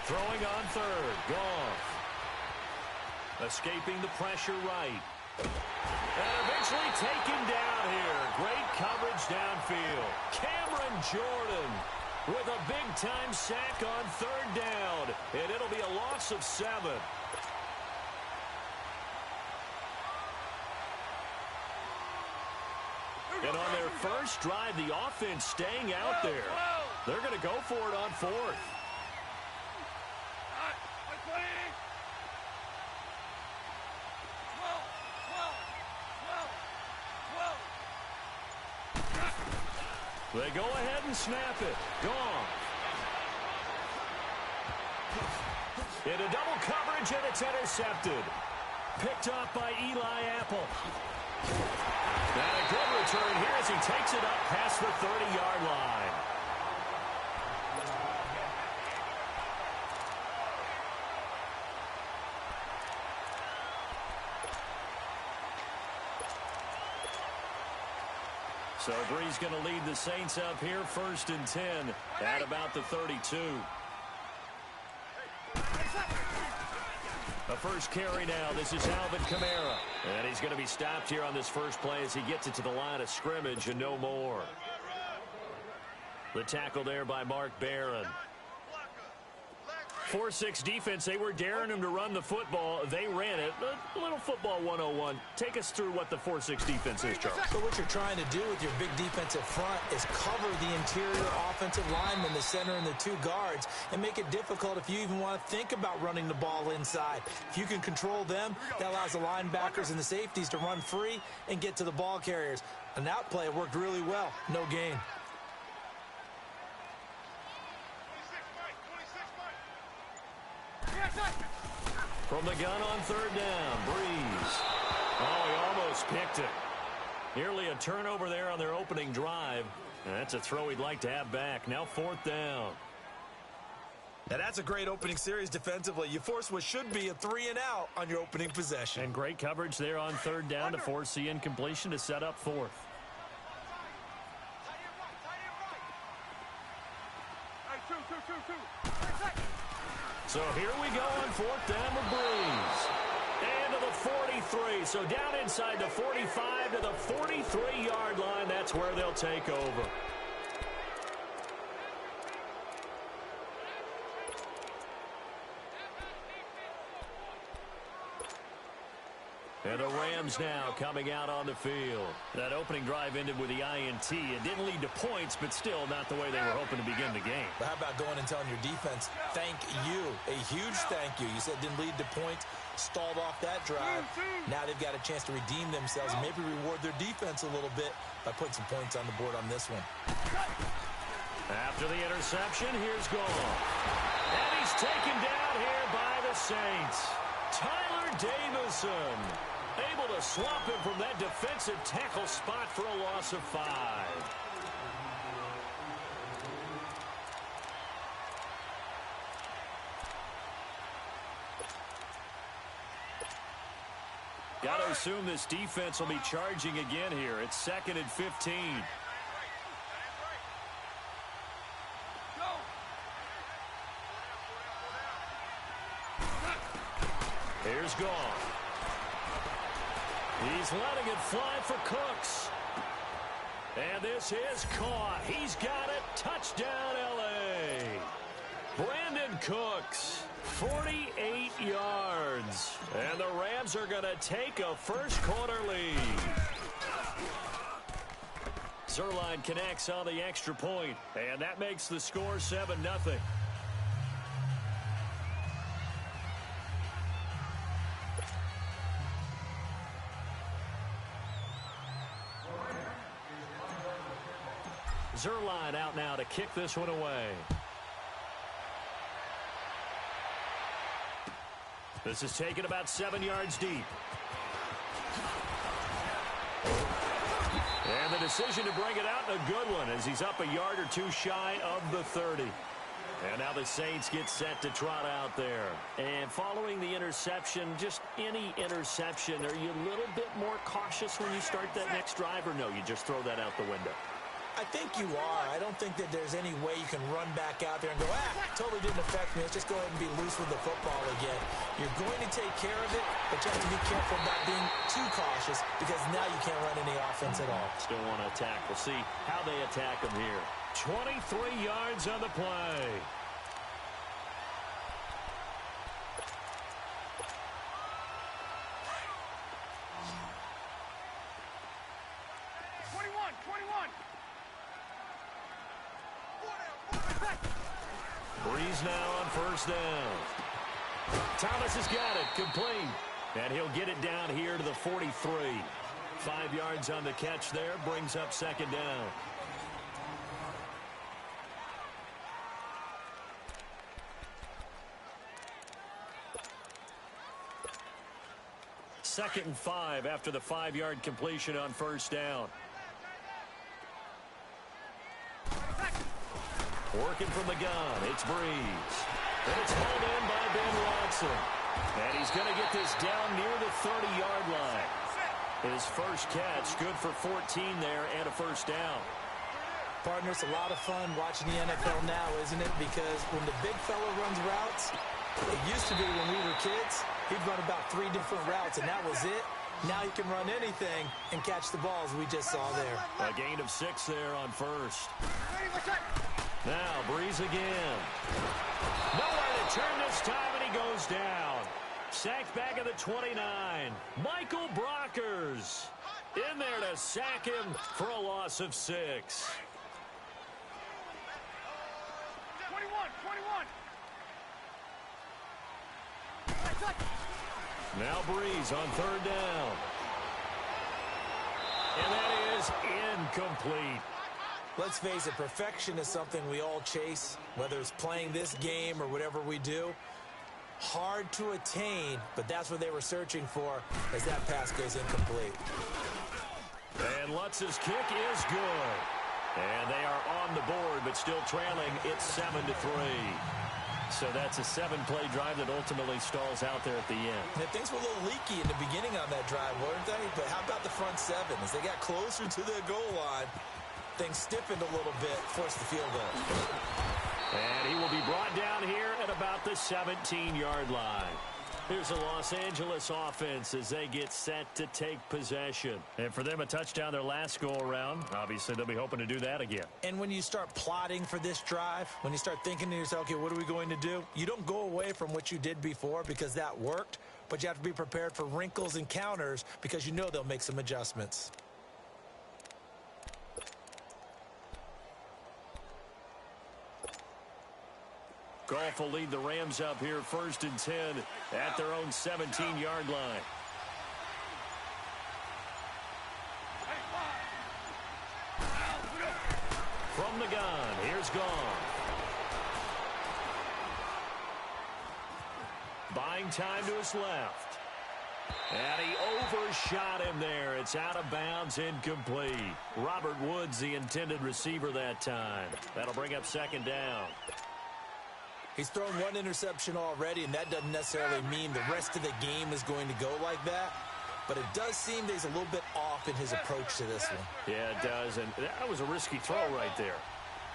Throwing on 3rd, Goff. Escaping the pressure right. And eventually taken down here. Great coverage downfield. Cameron Jordan with a big-time sack on 3rd down. And it'll be a loss of 7. And on their first drive, the offense staying out there. They're going to go for it on 4th. They go ahead and snap it. Gone. Into double coverage, and it's intercepted. Picked up by Eli Apple. And a good return here as he takes it up past the 30-yard line. So Bree's going to lead the Saints up here, 1st and 10 at about the 32. The first carry now. This is Alvin Kamara. And he's going to be stopped here on this first play as he gets it to the line of scrimmage and no more. The tackle there by Mark Barron. 4-6 defense, they were daring him to run the football. They ran it. A little football 101. Take us through what the 4-6 defense is, Charles. So what you're trying to do with your big defensive front is cover the interior offensive lineman, the center, and the 2 guards, and make it difficult if you even want to think about running the ball inside. If you can control them, that allows the linebackers and the safeties to run free and get to the ball carriers. And that play worked really well. No gain. From the gun on 3rd down, Breeze. Oh, he almost picked it. Nearly a turnover there on their opening drive. And that's a throw he'd like to have back. Now 4th down. Now that's a great opening series defensively. You force what should be a 3-and-out on your opening possession. And great coverage there on 3rd down to force the incompletion to set up 4th. So here we go on 4th down with Breeze. And to the 43. So down inside the 45 to the 43-yard line. That's where they'll take over. And the Rams now coming out on the field. That opening drive ended with the INT. It didn't lead to points, but still not the way they were hoping to begin the game. But how about going and telling your defense, thank you, a huge thank you. You said didn't lead to points, stalled off that drive. Now they've got a chance to redeem themselves and maybe reward their defense a little bit by putting some points on the board on this one. After the interception, here's Gall. And he's taken down here by the Saints. Tyler Davison able to swap him from that defensive tackle spot for a loss of 5. Got to assume this defense will be charging again here. It's 2nd and 15. Here's Gall. He's letting it fly for Cooks. And this is caught. He's got it. Touchdown, L.A. Brandon Cooks, 48 yards. And the Rams are going to take a first-quarter lead. Zerline connects on the extra point, and that makes the score 7-0. Zerline out now to kick this one away. This is taken about 7 yards deep. And the decision to bring it out, a good one, as he's up a yard or 2 shy of the 30. And now the Saints get set to trot out there. And following the interception, just any interception, are you a little bit more cautious when you start that next drive, or no, you just throw that out the window? I think you are. I don't think that there's any way you can run back out there and go, totally didn't affect me. Let's just go ahead and be loose with the football again. You're going to take care of it, but you have to be careful about being too cautious because now you can't run any offense at all. Still want to attack. We'll see how they attack them here. 23 yards on the play. Breeze now on first down. Thomas has got it, complete. And he'll get it down here to the 43. 5 yards on the catch there, brings up second down. Second and 5 after the 5-yard completion on first down. Working from the gun, it's Breeze. And it's hauled in by Ben Watson. And he's going to get this down near the 30-yard line. His first catch, good for 14 there and a first down. Partner, it's a lot of fun watching the NFL now, isn't it? Because when the big fella runs routes, it used to be when we were kids, he'd run about 3 different routes, and that was it. Now he can run anything and catch the balls we just saw there. A gain of 6 there on first. Now Breeze again. Nowhere to turn this time, and he goes down. Sacked back at the 29. Michael Brockers in there to sack him for a loss of 6. 21. Now Breeze on third down. And that is incomplete. Let's face it, perfection is something we all chase, whether it's playing this game or whatever we do. Hard to attain, but that's what they were searching for as that pass goes incomplete. And Lutz's kick is good. And they are on the board, but still trailing. It's 7-3. So that's a 7-play drive that ultimately stalls out there at the end. And things were a little leaky in the beginning on that drive, weren't they? But how about the front 7? As they got closer to the goal line, things stiffened a little bit, forced the field goal. And he will be brought down here at about the 17-yard line. Here's the Los Angeles offense as they get set to take possession. And for them, a touchdown their last go-around. Obviously, they'll be hoping to do that again. And when you start plotting for this drive, when you start thinking to yourself, okay, what are we going to do? You don't go away from what you did before because that worked, but you have to be prepared for wrinkles and counters because you know they'll make some adjustments. Goff will lead the Rams up here 1st and 10 at their own 17-yard line. From the gun, here's Goff. Buying time to his left. And he overshot him there. It's out of bounds, incomplete. Robert Woods, the intended receiver that time. That'll bring up 2nd down. He's thrown 1 interception already, and that doesn't necessarily mean the rest of the game is going to go like that. But it does seem that he's a little bit off in his approach to this one. Yeah, it does, and that was a risky throw right there.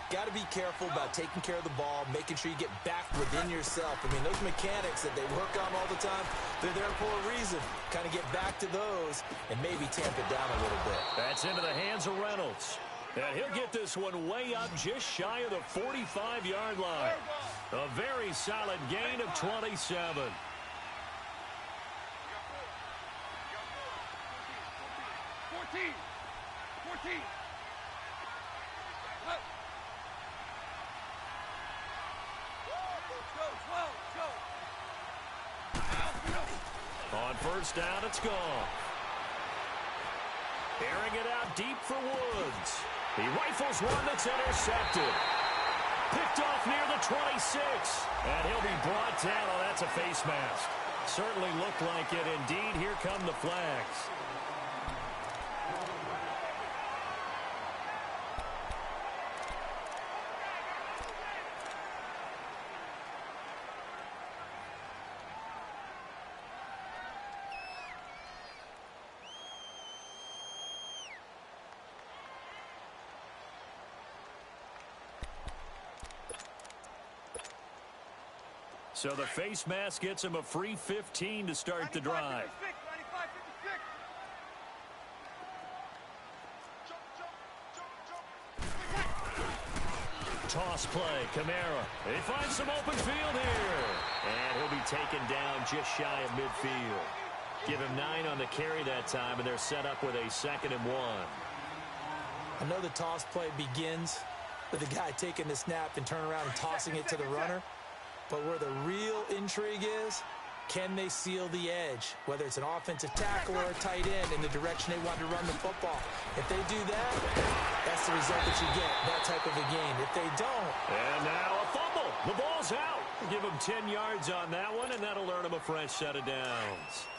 Got to be careful about taking care of the ball, making sure you get back within yourself. I mean, those mechanics that they work on all the time, they're there for a reason. Kind of get back to those and maybe tamp it down a little bit. That's into the hands of Reynolds. And he'll get this one way up just shy of the 45-yard line. A very solid gain of 27. 14. On 1st down, it's gone. Airing it out deep for Woods. He rifles one that's intercepted. Picked off near the 26. And he'll be brought down. Oh, that's a face mask. Certainly looked like it. Indeed, here come the flags. So the face mask gets him a free 15 to start the drive. 95, 56. Toss play, Kamara. He finds some open field here. And he'll be taken down just shy of midfield. Give him 9 on the carry that time, and they're set up with a 2nd and 1. I know the toss play begins with the guy taking the snap and turn around and tossing it to the runner. But where the real intrigue is, can they seal the edge? Whether it's an offensive tackle or a tight end in the direction they want to run the football. If they do that, that's the result that you get, that type of a game. If they don't. And now a fumble. The ball's out. Give him 10 yards on that one, and that'll earn him a fresh set of downs.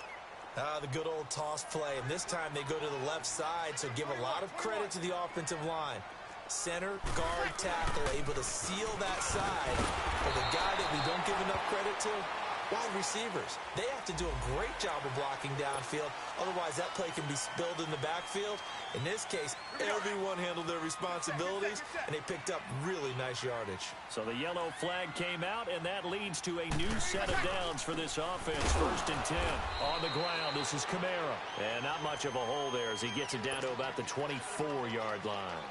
The good old toss play. And this time they go to the left side, so give a lot of credit to the offensive line. Center, guard, tackle, able to seal that side. But the guy that we don't give enough credit to, Wide receivers, they have to do a great job of blocking downfield. Otherwise, that play can be spilled in the backfield. In this case, everyone handled their responsibilities, and they picked up really nice yardage. So the yellow flag came out, and that leads to a new set of downs for this offense. 1st and 10. On the ground, this is Kamara. And not much of a hole there as he gets it down to about the 24-yard line.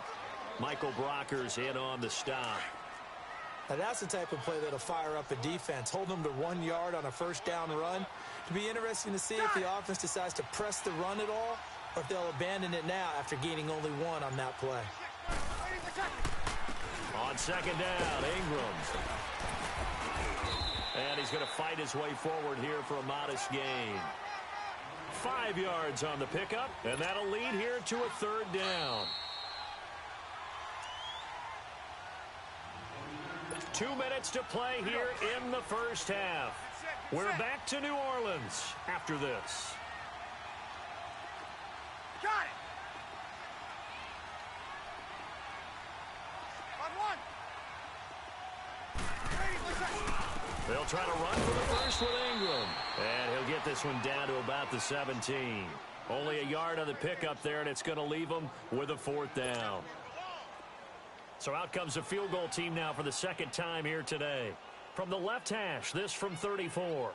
Michael Brocker's in on the stop. Now, that's the type of play that'll fire up a defense. Hold them to 1 yard on a first down run. It'll be interesting to see if the offense decides to press the run at all or if they'll abandon it now after gaining only 1 on that play. On 2nd down, Ingram. And he's going to fight his way forward here for a modest gain. 5 yards on the pickup, and that'll lead here to a 3rd down. 2 minutes to play here in the first half. We're back to New Orleans after this. Got it. On 1. They'll try to run for the first with Ingram. And he'll get this one down to about the 17. Only a yard on the pickup there, and it's going to leave him with a 4th down. So out comes the field goal team now for the 2nd time here today. From the left hash, this from 34.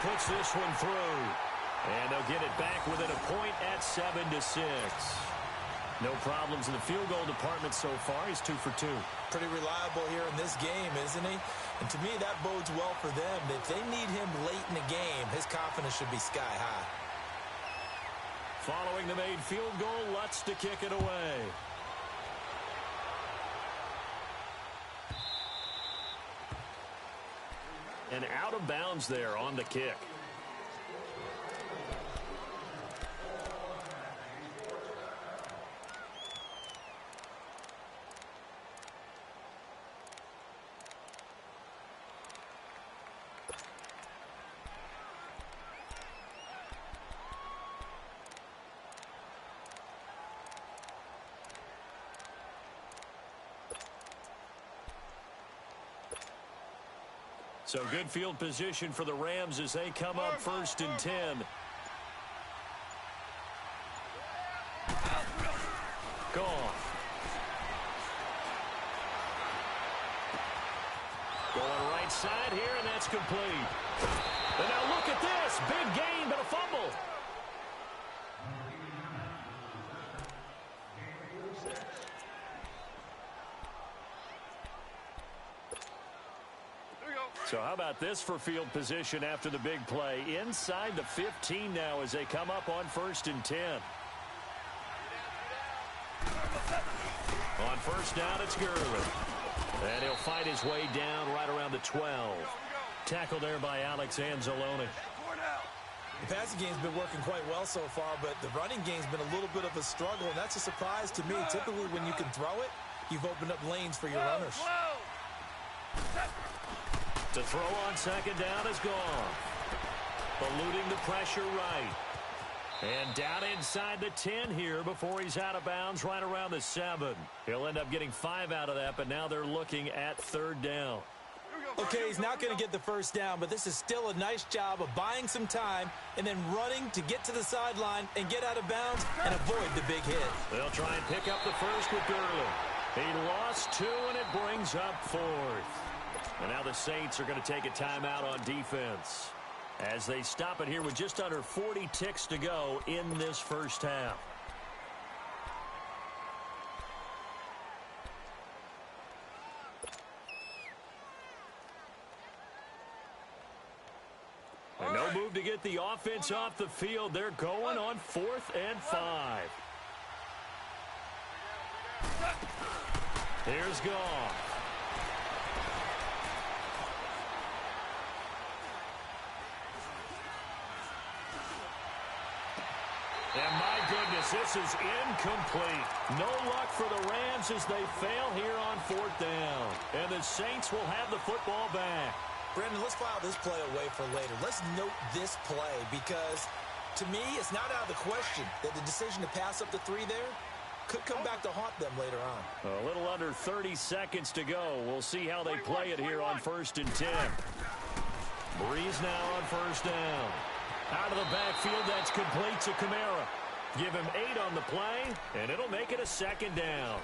Puts this one through. And they'll get it back within a point at 7-6. No problems in the field goal department so far. He's 2 for 2. Pretty reliable here in this game, isn't he? And to me, that bodes well for them. If they need him late in the game, his confidence should be sky high. Following the made field goal, Lutz to kick it away. And out of bounds there on the kick. So good field position for the Rams as they come up 1st and 10. Goff. Going right side here, and that's complete. And now look at this. Big gain, but a fumble. So how about this for field position after the big play? Inside the 15 now as they come up on 1st and 10. On 1st down, it's Gurley. And he'll fight his way down right around the 12. Tackle there by Alex Anzalone. The passing game's been working quite well so far, but the running game's been a little bit of a struggle, and that's a surprise to me. Typically, when you can throw it, you've opened up lanes for your runners. To throw on 2nd down is gone. Eluding the pressure right. And down inside the 10 here before he's out of bounds right around the 7. He'll end up getting 5 out of that, but now they're looking at 3rd down. Okay, he's not going to get the 1st down, but this is still a nice job of buying some time and then running to get to the sideline and get out of bounds and avoid the big hit. They'll try and pick up the first with Gurley. He lost 2, and it brings up 4th. And now the Saints are going to take a timeout on defense as they stop it here with just under 40 ticks to go in this first half. And no move to get the offense off the field. They're going on 4th and 5. Here's Goff. And my goodness, this is incomplete. No luck for the Rams as they fail here on 4th down. And the Saints will have the football back. Brandon, let's file this play away for later. Let's note this play because, to me, it's not out of the question that the decision to pass up the 3 there could come back to haunt them later on. A little under 30 seconds to go. We'll see how they play it here on 1st and 10. Breeze now on 1st down. Out of the backfield, that's complete to Kamara. Give him 8 on the play, and it'll make it a 2nd down.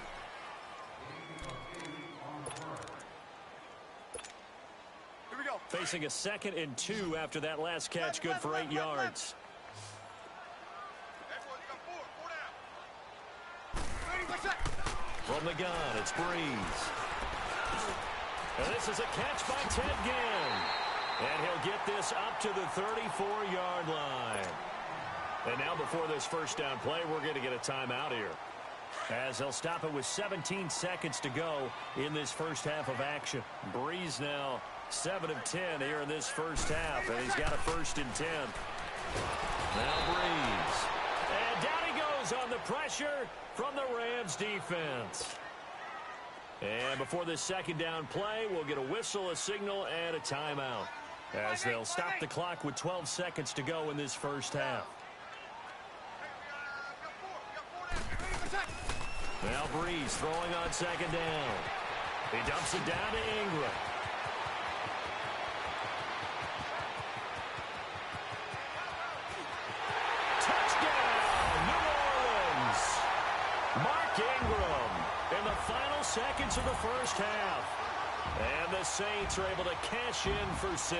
Here we go. Facing a 2nd and 2 after that last catch, good for 8 yards. From the gun, it's Breeze. And this is a catch by Ted Ginn. And he'll get this up to the 34-yard line. And now before this 1st down play, we're going to get a timeout here, as they'll stop it with 17 seconds to go in this first half of action. Breeze now 7 of 10 here in this first half, and he's got a 1st and 10. Now Breeze. And down he goes on the pressure from the Rams defense. And before this 2nd down play, we'll get a whistle, a signal, and a timeout, as they'll stop the clock with 12 seconds to go in this first half. Now Breeze throwing on 2nd down. He dumps it down to Ingram. Touchdown, New Orleans! Mark Ingram in the final seconds of the first half. And the Saints are able to cash in for 6.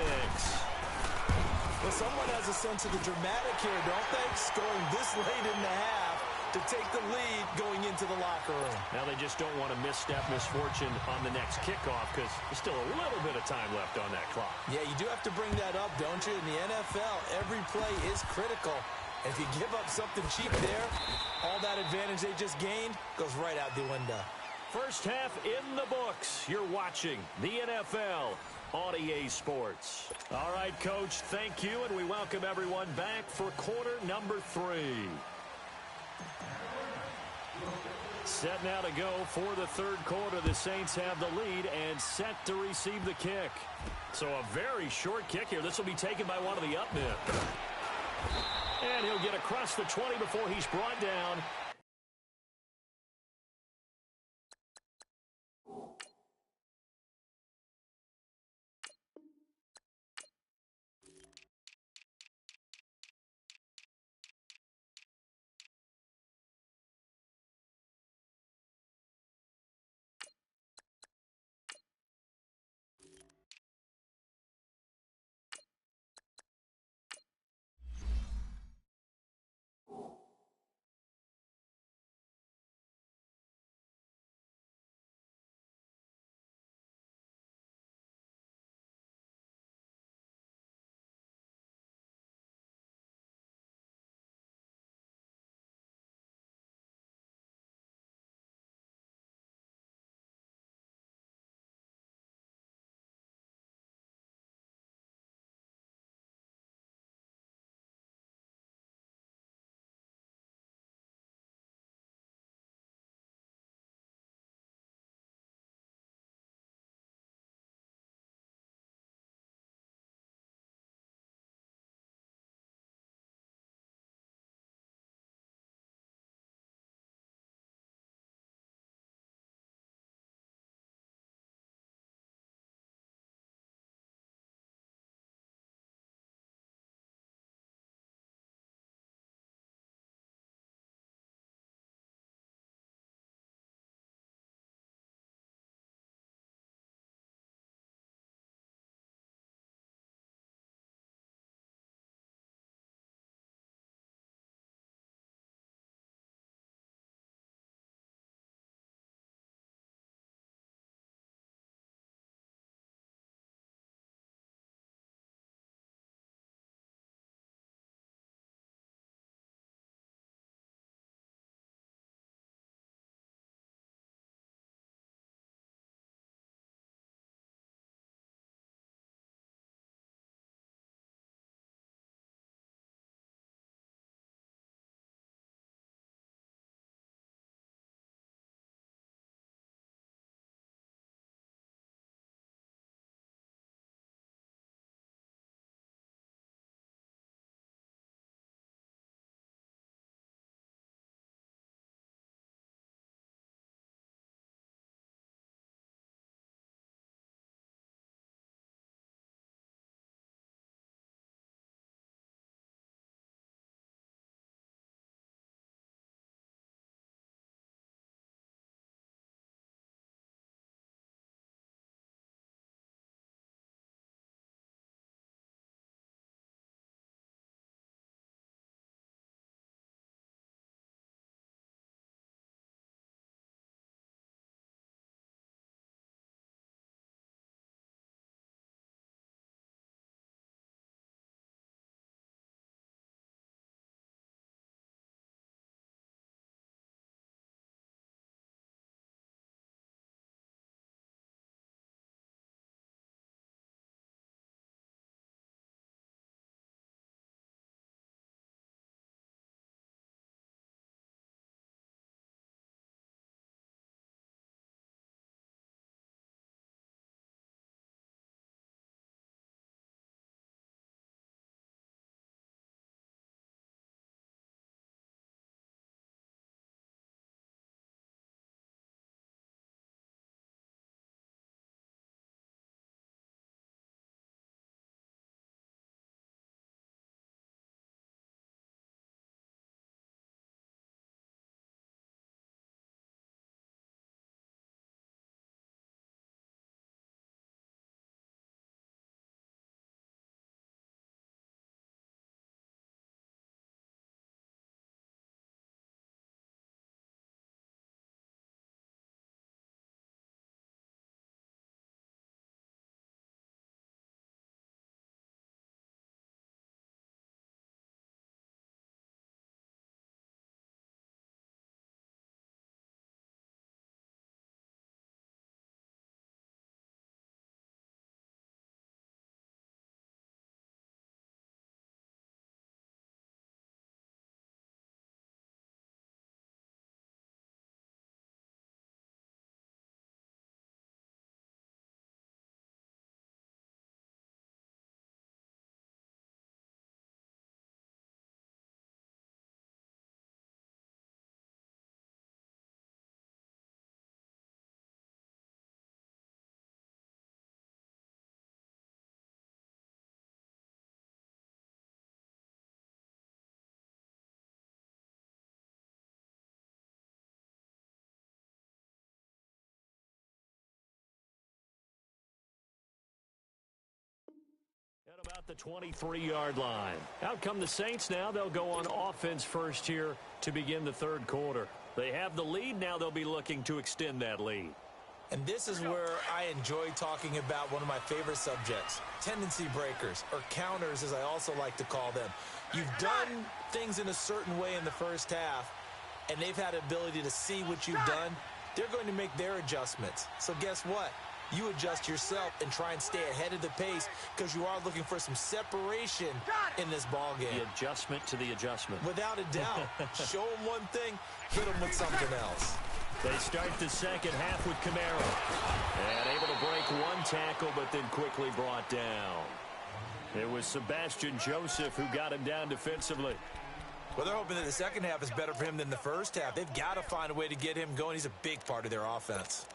Well, someone has a sense of the dramatic here, don't they? Scoring this late in the half to take the lead going into the locker room. Now they just don't want to misstep misfortune on the next kickoff because there's still a little bit of time left on that clock. Yeah, you do have to bring that up, don't you? In the NFL, every play is critical. And if you give up something cheap there, all that advantage they just gained goes right out the window. First half in the books. You're watching the NFL on EA Sports. All right, Coach, thank you, and we welcome everyone back for quarter number 3. Set now to go for the 3rd quarter. The Saints have the lead and set to receive the kick. So a very short kick here. This will be taken by one of the up men. And he'll get across the 20 before he's brought down. the 23-yard line. Out come the Saints now. They'll go on offense first here to begin the third quarter. They have the lead. Now they'll be looking to extend that lead. And this is where I enjoy talking about one of my favorite subjects, tendency breakers, or counters as I also like to call them. You've done things in a certain way in the first half, and they've had the ability to see what you've done. They're going to make their adjustments. So guess what? You adjust yourself and try and stay ahead of the pace because you are looking for some separation in this ball game. The adjustment to the adjustment. Without a doubt. Show them one thing, hit them with something else. They start the second half with Camaro. And able to break one tackle, but then quickly brought down. It was Sebastian Joseph who got him down defensively. Well, they're hoping that the second half is better for him than the first half. They've got to find a way to get him going. He's a big part of their offense.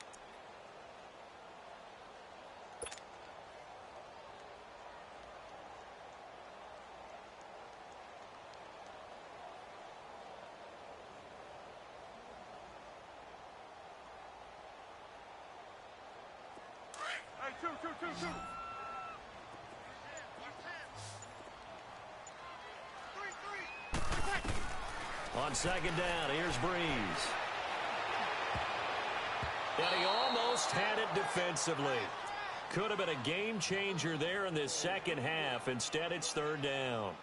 Two. On second down, here's Breeze. And he almost had it defensively. Could have been a game changer there in this second half. Instead, it's third down.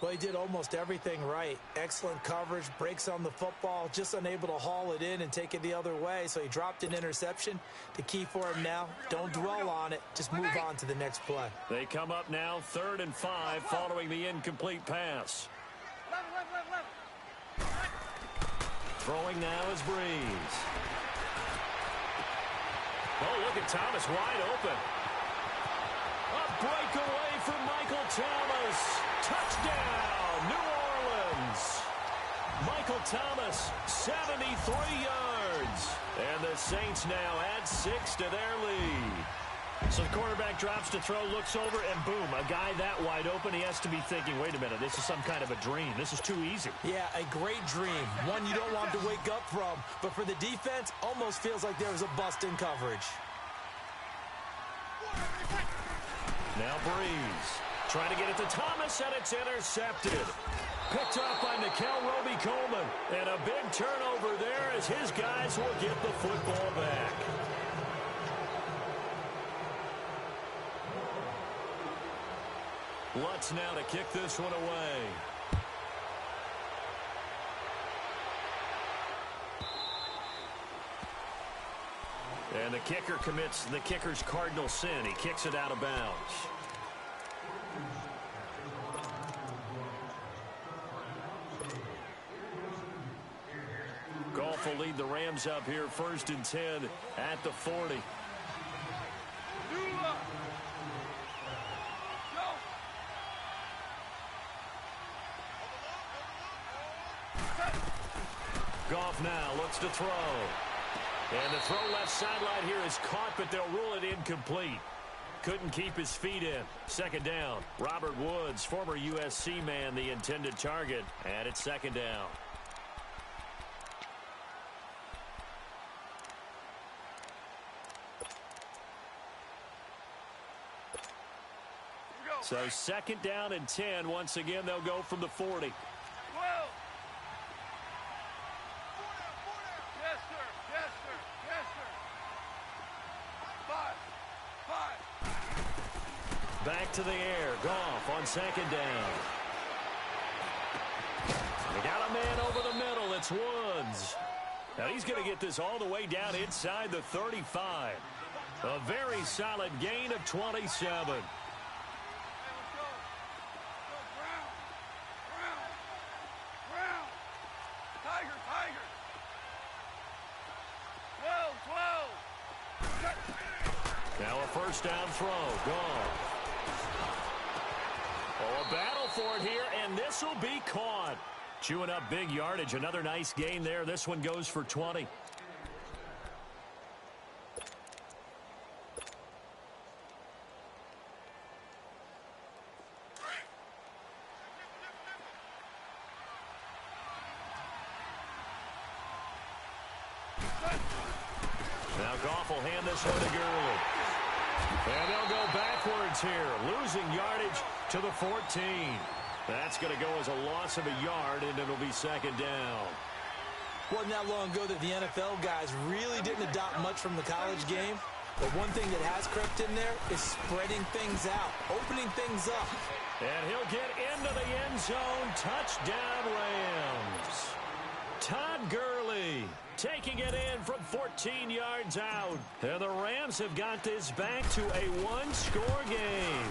Well, he did almost everything right. Excellent coverage, breaks on the football, just unable to haul it in and take it the other way. So he dropped an interception. The key for him now, don't dwell on it. Just move on to the next play. They come up now 3rd and 5 following the incomplete pass. Throwing now is Breeze. Oh, look at Thomas wide open. A breakaway for Michael Thomas. Touchdown, New Orleans. Michael Thomas, 73 yards. And the Saints now add 6 to their lead. So the quarterback drops to throw, looks over, and boom, a guy that wide open, he has to be thinking, wait a minute, this is some kind of a dream. This is too easy. Yeah, a great dream. One you don't want to wake up from. But for the defense, almost feels like there was a bust in coverage. Now Breeze trying to get it to Thomas, and it's intercepted. Picked up by Nikel Roby-Coleman. And a big turnover there as his guys will get the football back. Lutz now to kick this one away. And the kicker commits the kicker's cardinal sin. He kicks it out of bounds. Goff will lead the Rams up here 1st and 10 at the 40. Goff now looks to throw. And the throw left sideline here is caught, but they'll rule it incomplete. Couldn't keep his feet in. Second down. Robert Woods, former USC man, the intended target. And it's second down. So second down and 10. Once again, they'll go from the 40. Back to the air. Goff on second down. They got a man over the middle. It's Woods. Now he's going to get this all the way down inside the 35. A very solid gain of 27. Now a first down throw. Goff. Oh, a battle for it here, and this will be caught. Chewing up big yardage. Another nice gain there. This one goes for 20. Now Goff will hand this one to Gurley. And they'll go backwards here, losing yardage to the 14. That's going to go as a loss of a yard, and it'll be second down. Wasn't that long ago that the NFL guys really didn't adopt much from the college game. But one thing that has crept in there is spreading things out, opening things up. And he'll get into the end zone. Touchdown, Rams. Todd Gurley taking it in from 14 yards out. And the Rams have got this back to a one-score game.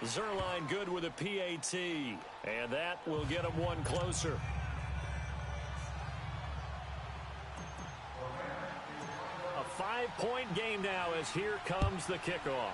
Zerline good with a PAT. And that will get him one closer. A 5-point game now as here comes the kickoff.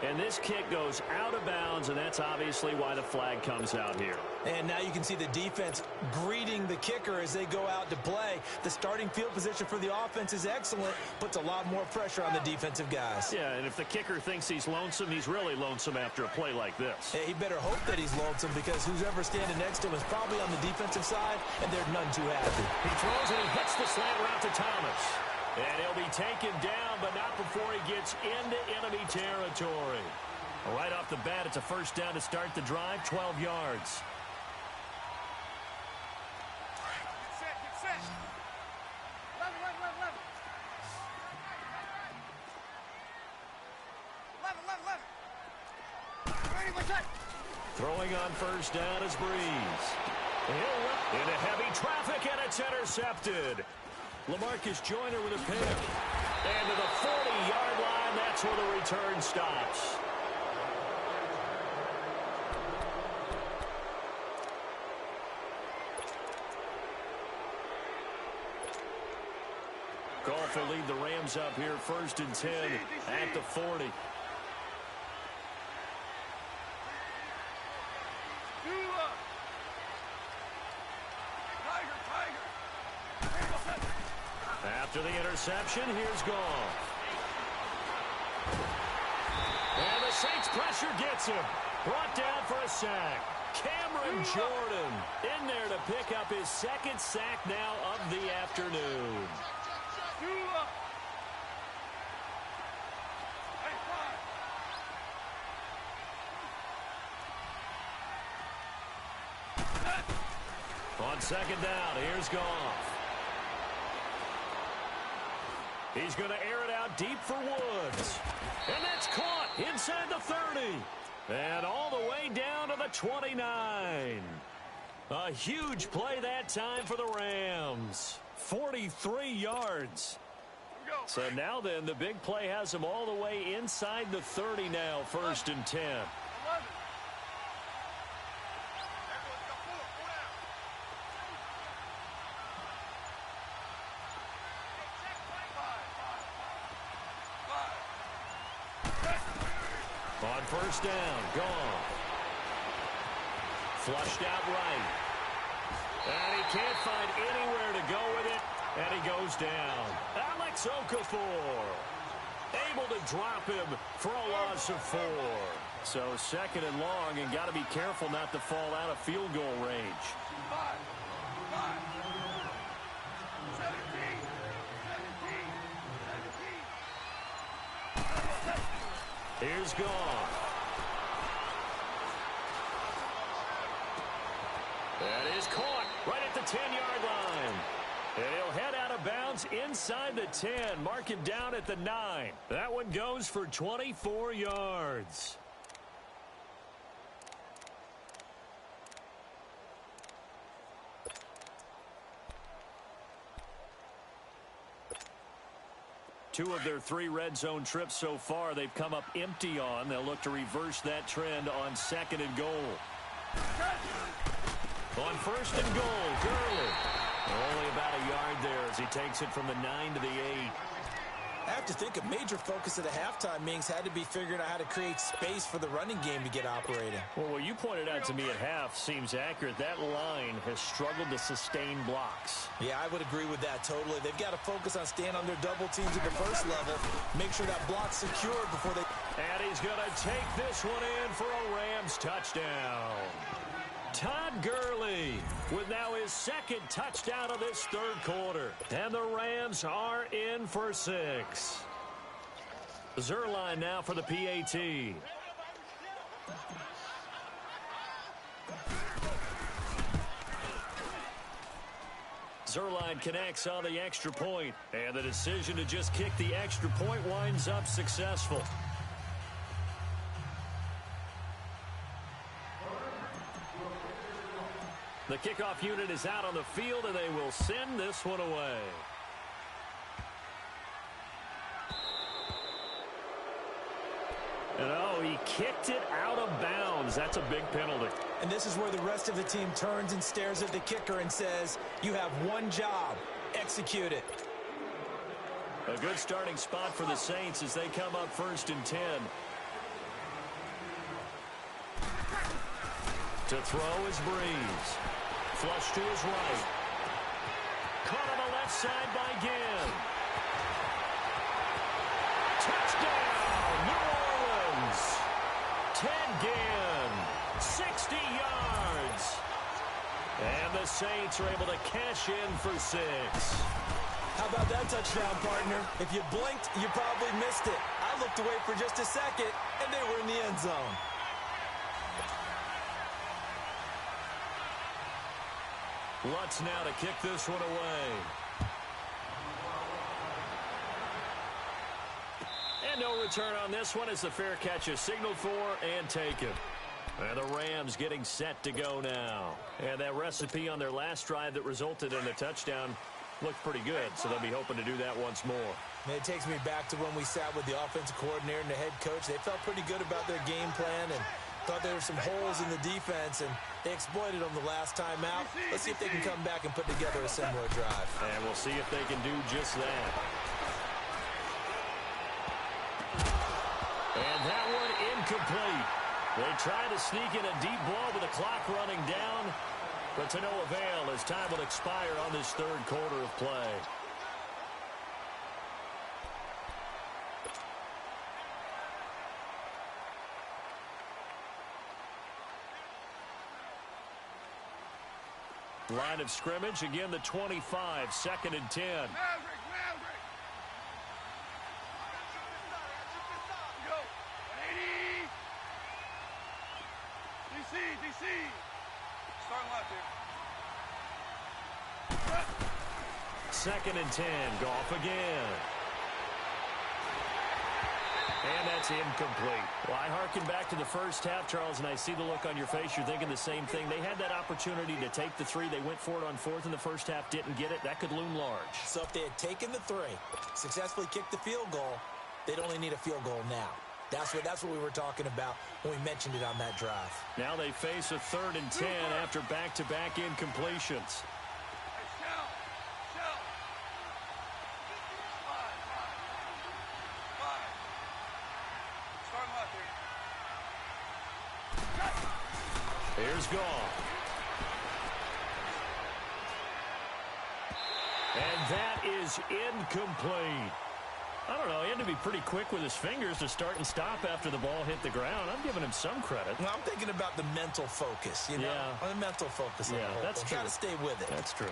And this kick goes out of bounds, and that's obviously why the flag comes out here. And now you can see the defense greeting the kicker as they go out to play. The starting field position for the offense is excellent, puts a lot more pressure on the defensive guys. Yeah, and if the kicker thinks he's lonesome, he's really lonesome after a play like this. Hey, he better hope that he's lonesome because who's ever standing next to him is probably on the defensive side, and they're none too happy. He throws and he hits the slant route to Thomas. And he'll be taken down, but not before he gets into enemy territory. Right off the bat, it's a first down to start the drive, 12 yards. Get set, get set. 11, 11, 11, 11. 11, 11, 11. Ready, what's that? Throwing on first down is Breeze. He'll into heavy traffic, and it's intercepted. LaMarcus Joyner with a pick. And to the 40-yard line, that's where the return stops. Goff will lead the Rams up here, 1st and 10 at the 40. After the interception, here's Goff. And the Saints pressure gets him. Brought down for a sack. Cameron Jordan in there to pick up his 2nd sack now of the afternoon. On 2nd down, here's Goff. He's going to air it out deep for Woods. And that's caught inside the 30. And all the way down to the 29. A huge play that time for the Rams. 43 yards. So now then, the big play has them all the way inside the 30 now, 1st and 10. On 1st down, Goff. Flushed out right. And he can't find anywhere to go with it. And he goes down. Alex Okafor able to drop him for a loss of 4. So 2nd and long, and got to be careful not to fall out of field goal range. 17. Here's Goff. That is caught right at the 10-yard line. And he'll head out of bounds inside the 10, marking down at the 9. That one goes for 24 yards. Two of their 3 red zone trips so far, they've come up empty on. They'll look to reverse that trend on 2nd and goal. On 1st and goal, Gurley. Only about a yard there as he takes it from the 9 to the 8. I have to think a major focus of the halftime meetings had to be figuring out how to create space for the running game to get operating. Well, what you pointed out to me at half seems accurate. That line has struggled to sustain blocks. Yeah, I would agree with that totally. They've got to focus on staying under double teams at the first level, make sure that block's secured before they... And he's going to take this one in for a Rams touchdown. Todd Gurley with now his second touchdown of this third quarter. And the Rams are in for 6. Zerline now for the PAT. Zerline connects on the extra point, and the decision to just kick the extra point winds up successful. The kickoff unit is out on the field, and they will send this one away. And oh, he kicked it out of bounds. That's a big penalty. And this is where the rest of the team turns and stares at the kicker and says, you have one job. Execute it. A good starting spot for the Saints as they come up 1st and 10. To throw is Breeze. Flush to his right. Caught on the left side by Ginn. Touchdown, New Orleans. Ted Ginn, 60 yards. And the Saints are able to cash in for 6. How about that touchdown, partner? If you blinked, you probably missed it. I looked away for just a second, and they were in the end zone. Lutz now to kick this one away. And no return on this one as the fair catch is signaled for and taken. And the Rams getting set to go now. And that recipe on their last drive that resulted in a touchdown looked pretty good, so they'll be hoping to do that once more. And it takes me back to when we sat with the offensive coordinator and the head coach. They felt pretty good about their game plan and thought there were some holes in the defense, and they exploited them the last time out. Let's see if they can come back and put together a similar drive. And we'll see if they can do just that. And that one incomplete. They try to sneak in a deep ball with the clock running down, but to no avail as time will expire on this third quarter of play. Line of scrimmage, again the 25, 2nd and 10. Maverick. Go. 80. DC. Starting left here. 2nd and 10, Goff again. And that's incomplete. Well, I hearken back to the first half, Charles, and I see the look on your face. You're thinking the same thing. They had that opportunity to take the 3. They went for it on 4th in the first half, didn't get it. That could loom large. So if they had taken the 3, successfully kicked the field goal, they'd only need a field goal now. That's what we were talking about when we mentioned it on that drive. Now they face a 3rd and 10 after back-to-back incompletions. Here's Goff. And that is incomplete. I don't know. He had to be pretty quick with his fingers to start and stop after the ball hit the ground. I'm giving him some credit. Well, I'm thinking about the mental focus, you know? Yeah. The mental focus. Yeah, that's true. Got to stay with it. That's true.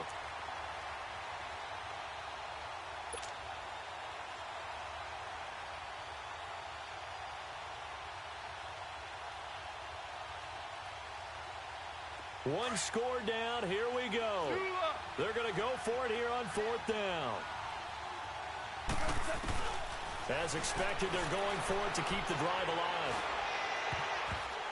One score down. Here we go. They're going to go for it here on 4th down. As expected, they're going for it to keep the drive alive.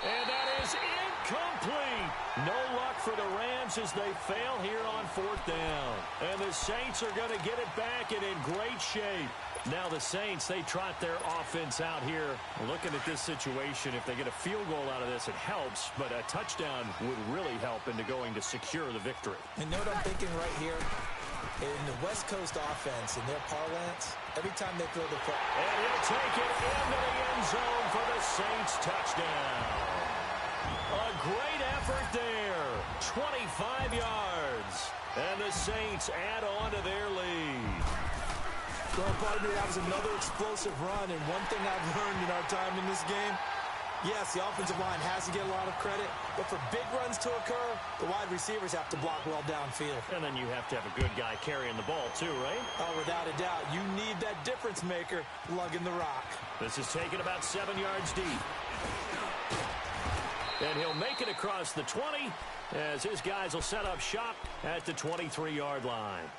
And that is incomplete. No luck for the Rams as they fail here on 4th down. And the Saints are going to get it back and in great shape. Now the Saints, they trot their offense out here. Looking at this situation, if they get a field goal out of this, it helps. But a touchdown would really help into going to secure the victory. And know what I'm thinking right here? In the West Coast offense, in their parlance, every time they throw the foot. And he'll take it into the end zone for the Saints touchdown. A great effort there. 25 yards. And the Saints add on to their lead. Well, partner, that was another explosive run, and one thing I've learned in our time in this game, Yes, the offensive line has to get a lot of credit, but for big runs to occur, the wide receivers have to block well downfield. And then you have to have a good guy carrying the ball too, right? Oh, without a doubt, you need that difference maker lugging the rock. This is taken about 7 yards deep. And he'll make it across the 20 as his guys will set up shop at the 23-yard line.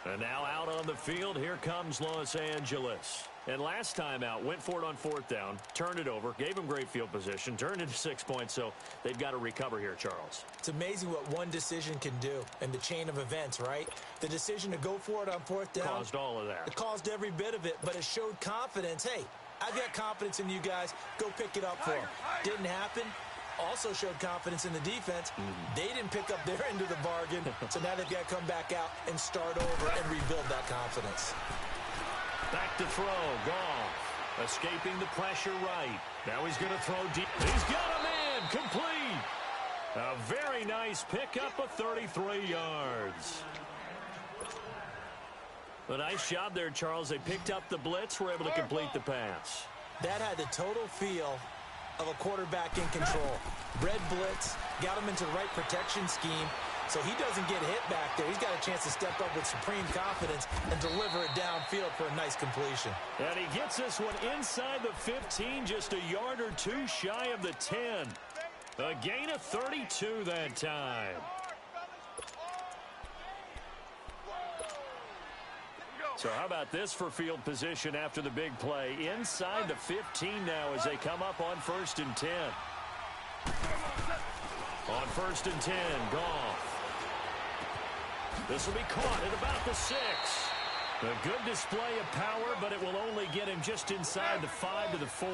And now out on the field, here comes Los Angeles. And last time out, went for it on 4th down, turned it over, gave him great field position, turned it to 6 points, so they've got to recover here, Charles. It's amazing what one decision can do in the chain of events, right? The decision to go for it on 4th down. Caused all of that. It caused every bit of it, but it showed confidence. Hey, I've got confidence in you guys. Go pick it up for them. Didn't happen. Also showed confidence in the defense. They didn't pick up their end of the bargain, so now they've got to come back out and start over and rebuild that confidence. Back to throw. Goff escaping the pressure right. Now he's going to throw deep. He's got a man. Complete. A very nice pickup of 33 yards. A nice job there, Charles. They picked up the blitz, were able to complete the pass. That had the total feel of a quarterback in control. Red blitz, got him into the right protection scheme, so he doesn't get hit back there. He's got a chance to step up with supreme confidence and deliver it downfield for a nice completion. And he gets this one inside the 15, just a yard or two shy of the 10. A gain of 32 that time. So how about this for field position after the big play? Inside the 15 now as they come up on 1st and 10. On 1st and 10, Goff. This will be caught at about the 6. A good display of power, but it will only get him just inside the 5 to the 4.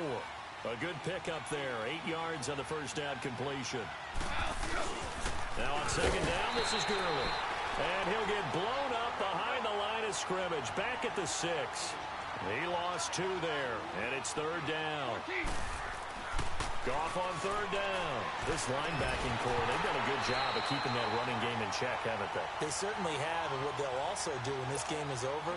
A good pickup there, 8 yards on the first down completion. Now on 2nd down, this is Gurley. And he'll get blown up behind the line of scrimmage, back at the 6. He lost 2 there, and it's 3rd down. Goff on 3rd down. This linebacking core, they've done a good job of keeping that running game in check, haven't they? They certainly have, and what they'll also do when this game is over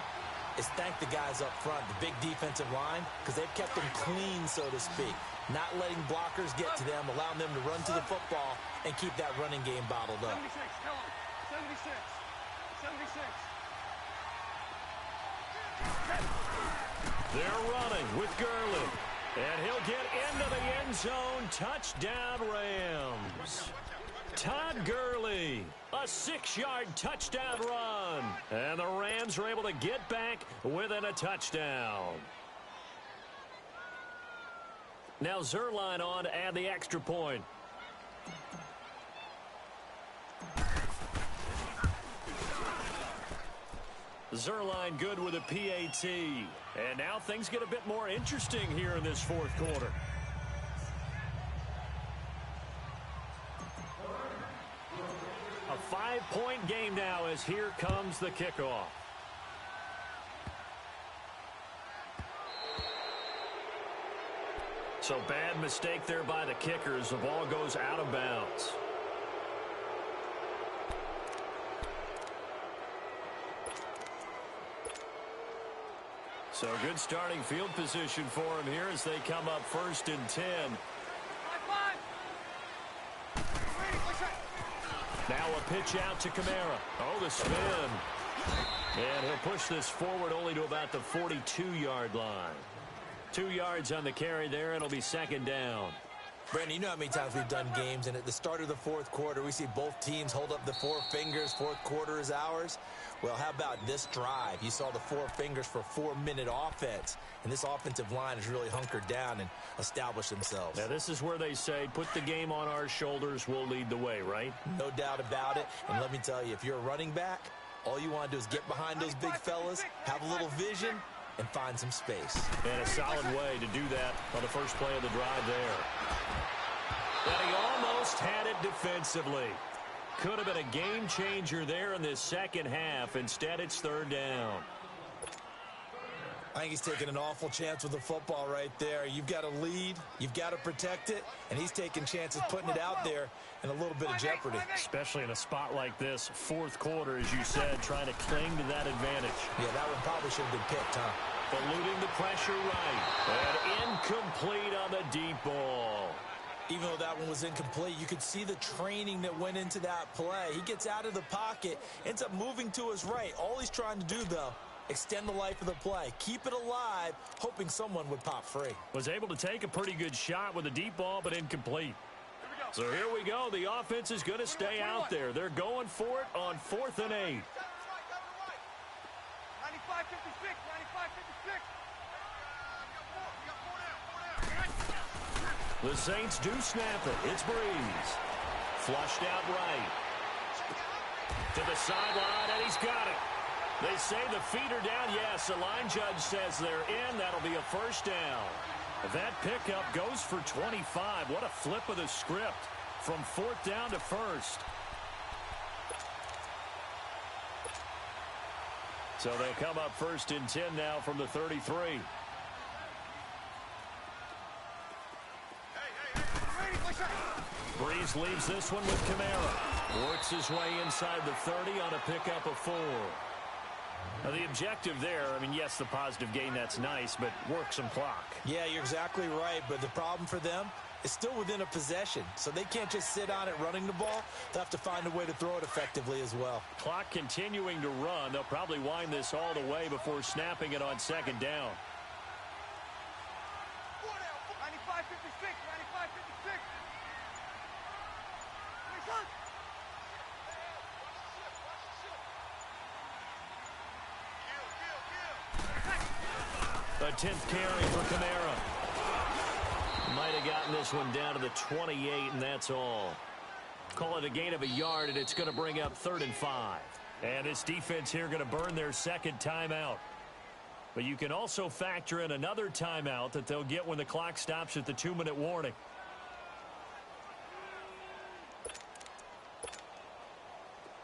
is thank the guys up front, the big defensive line, because they've kept them clean, so to speak. Not letting blockers get to them, allowing them to run to the football and keep that running game bottled up. 76, tell him. 76. 76. They're running with Gurley. And he'll get into the end zone. Touchdown, Rams. Todd Gurley, a 6-yard touchdown run. And the Rams are able to get back within a touchdown. Now Zerline on to add the extra point. Zerline good with a PAT. And now things get a bit more interesting here in this 4th quarter. A 5-point game now as here comes the kickoff. So bad mistake there by the kickers. The ball goes out of bounds. So good starting field position for him here as they come up 1st and 10. Now a pitch out to Kamara. Oh, the spin. And he'll push this forward only to about the 42-yard line. 2 yards on the carry there. It'll be 2nd down. Brandon, you know how many times we've done games, and at the start of the 4th quarter, we see both teams hold up the 4 fingers. 4th quarter is ours. Well, how about this drive? You saw the 4 fingers for 4-minute offense, and this offensive line has really hunkered down and established themselves. Now, this is where they say, put the game on our shoulders, we'll lead the way, right? No doubt about it, and let me tell you, if you're a running back, all you want to do is get behind those big fellas, have a little vision, and find some space. And a solid way to do that on the first play of the drive there. But he almost had it defensively. Could have been a game changer there in this 2nd half. Instead, it's 3rd down. I think he's taking an awful chance with the football right there. You've got to lead, you've got to protect it, and he's taking chances putting it out there in a little bit of jeopardy. Especially in a spot like this, 4th quarter, as you said, trying to cling to that advantage. Yeah, that one probably should have been picked, huh? Eluding the pressure right. And incomplete on the deep ball. Even though that one was incomplete, you could see the training that went into that play. He gets out of the pocket, ends up moving to his right. All he's trying to do, though, extend the life of the play. Keep it alive, hoping someone would pop free. Was able to take a pretty good shot with a deep ball, but incomplete. So here we go. The offense is going to stay out there. They're going for it on 4th and 8. 95-56, 95-56. The Saints do snap it. It's Breeze. Flushed out right. To the sideline, and he's got it. They say the feet are down. Yes, the line judge says they're in. That'll be a first down. That pickup goes for 25. What a flip of the script from 4th down to 1st. So they'll come up 1st and 10 now from the 33. Breeze leaves this one with Kamara. Works his way inside the 30 on a pickup of 4. Now, the objective there, I mean, yes, the positive gain, that's nice, but work some clock. Yeah, you're exactly right, but the problem for them is still within a possession, so they can't just sit on it running the ball. They'll have to find a way to throw it effectively as well. Clock continuing to run. They'll probably wind this all the way before snapping it on 2nd down. 95-56, 95-56. A 10th carry for Kamara. Might have gotten this one down to the 28, and that's all. Call it a gain of a yard, and it's going to bring up 3rd and 5. And this defense here going to burn their 2nd timeout. But you can also factor in another timeout that they'll get when the clock stops at the 2-minute warning.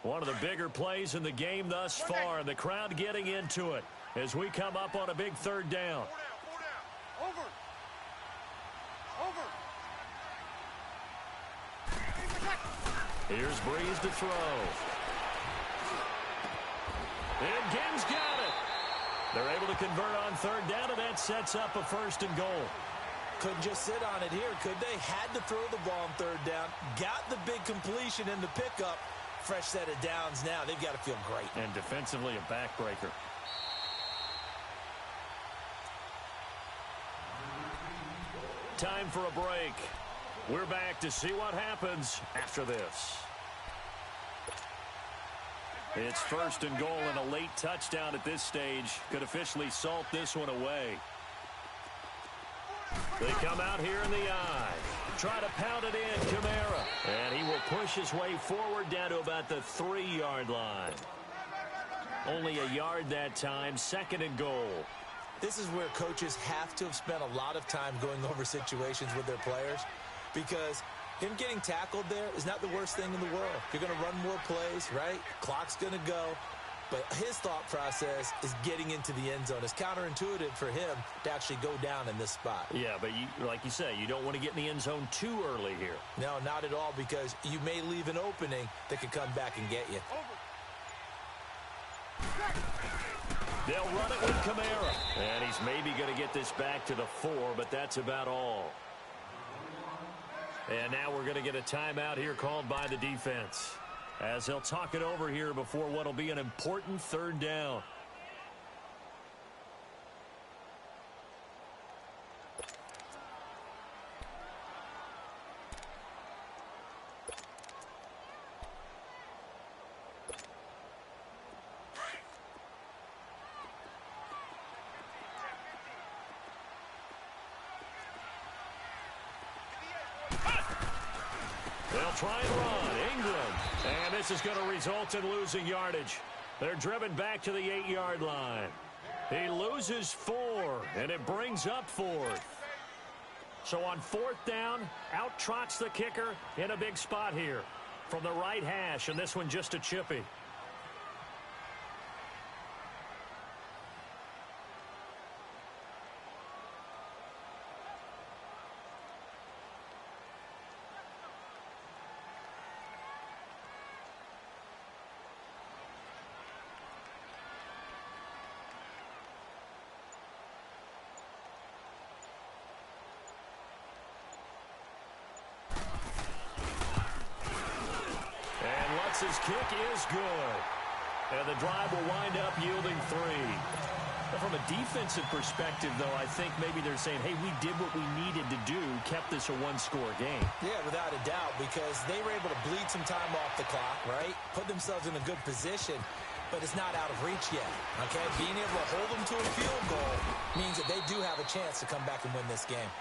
One of the bigger plays in the game thus far, and the crowd getting into it as we come up on a big 3rd down. 4 down. Over. Here's Breeze to throw. And Gibbs got it. They're able to convert on 3rd down, and that sets up a 1st and goal. Couldn't just sit on it here, could they? Had to throw the ball on 3rd down. Got the big completion in the pickup. Fresh set of downs now. They've got to feel great. And defensively, a backbreaker. Time for a break. We're back to see what happens after this. It's 1st and goal, and a late touchdown at this stage could officially salt this one away. They come out here in the eye. Try to pound it in, Kamara. And he will push his way forward down to about the 3-yard line. Only a yard that time, 2nd and goal. This is where coaches have to have spent a lot of time going over situations with their players, because him getting tackled there is not the worst thing in the world. You're going to run more plays, right? Clock's going to go. But his thought process is getting into the end zone. It's counterintuitive for him to actually go down in this spot. Yeah, but like you say, you don't want to get in the end zone too early here. No, not at all, because you may leave an opening that could come back and get you. They'll run it with Kamara. And he's maybe going to get this back to the 4, but that's about all. And now we're going to get a timeout here called by the defense, as they'll talk it over here before what will be an important 3rd down. They'll try and run. Ingram. And this is going to result in losing yardage. They're driven back to the 8-yard line. He loses 4, and it brings up 4th. So on 4th down, out trots the kicker in a big spot here from the right hash, and this one just a chippy. His kick is good. And the drive will wind up yielding 3. Now, from a defensive perspective, though, I think maybe they're saying, hey, we did what we needed to do, kept this a one-score game. Yeah, without a doubt, because they were able to bleed some time off the clock, right? Put themselves in a good position, but it's not out of reach yet, okay? Being able to hold them to a field goal means that they do have a chance to come back and win this game.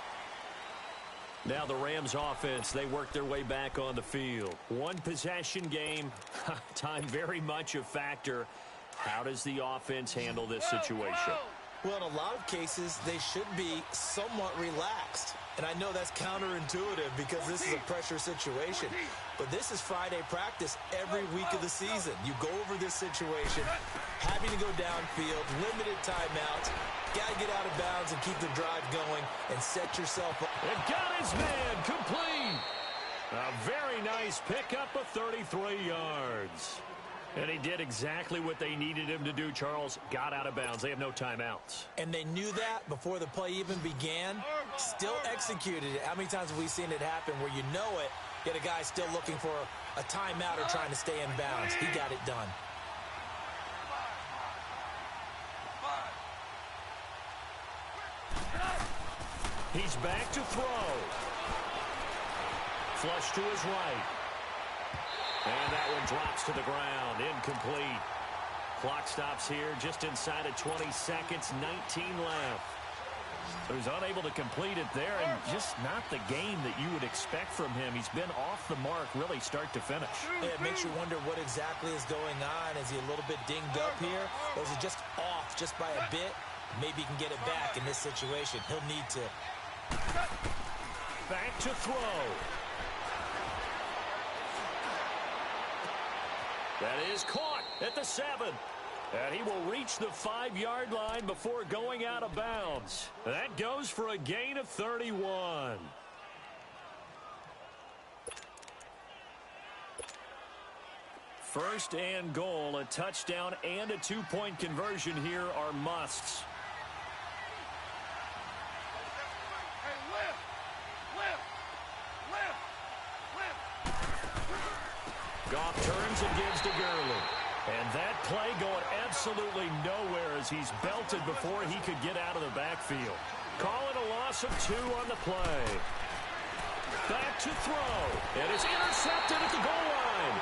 Now the Rams offense, they work their way back on the field. One possession game, time very much a factor. How does the offense handle this situation? Well, in a lot of cases, they should be somewhat relaxed. And I know that's counterintuitive because this is a pressure situation. But this is Friday practice every week of the season. You go over this situation, having to go downfield, limited timeouts, got to get out of bounds and keep the drive going and set yourself up. It got his man complete. A very nice pickup of 33 yards. And he did exactly what they needed him to do, Charles. Got out of bounds. They have no timeouts. And they knew that before the play even began. Still executed it. How many times have we seen it happen where you know it, yet a guy still looking for a timeout or trying to stay in bounds? He got it done. He's back to throw. Flush to his right. And that one drops to the ground. Incomplete. Clock stops here just inside of 20 seconds. 19 left. He was unable to complete it there, and just not the game that you would expect from him. He's been off the mark really start to finish. Yeah, it makes you wonder what exactly is going on. Is he a little bit dinged up here? Or is it just off just by a bit? Maybe he can get it back in this situation. He'll need to. Back to throw. That is caught at the 7. And he will reach the 5-yard line before going out of bounds. That goes for a gain of 31. First and goal, a touchdown and a 2-point conversion here are musts. Goff turns and gives to Gurley. And that play going absolutely nowhere as he's belted before he could get out of the backfield. Call it a loss of 2 on the play. Back to throw. And it's intercepted at the goal line.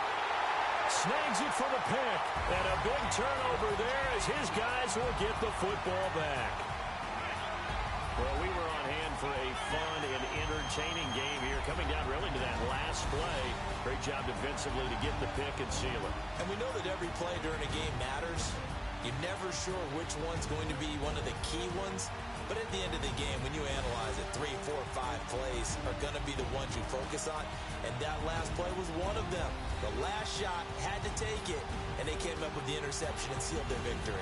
Snags it for the pick. And a big turnover there as his guys will get the football back. Well, we were on hand for a fun and entertaining game here, coming down really to that last play. Great job defensively to get the pick and seal it. And we know that every play during a game matters. You're never sure which one's going to be one of the key ones. But at the end of the game, when you analyze it, 3, 4, 5 plays are going to be the ones you focus on. And that last play was one of them. The last shot had to take it, and they came up with the interception and sealed their victory.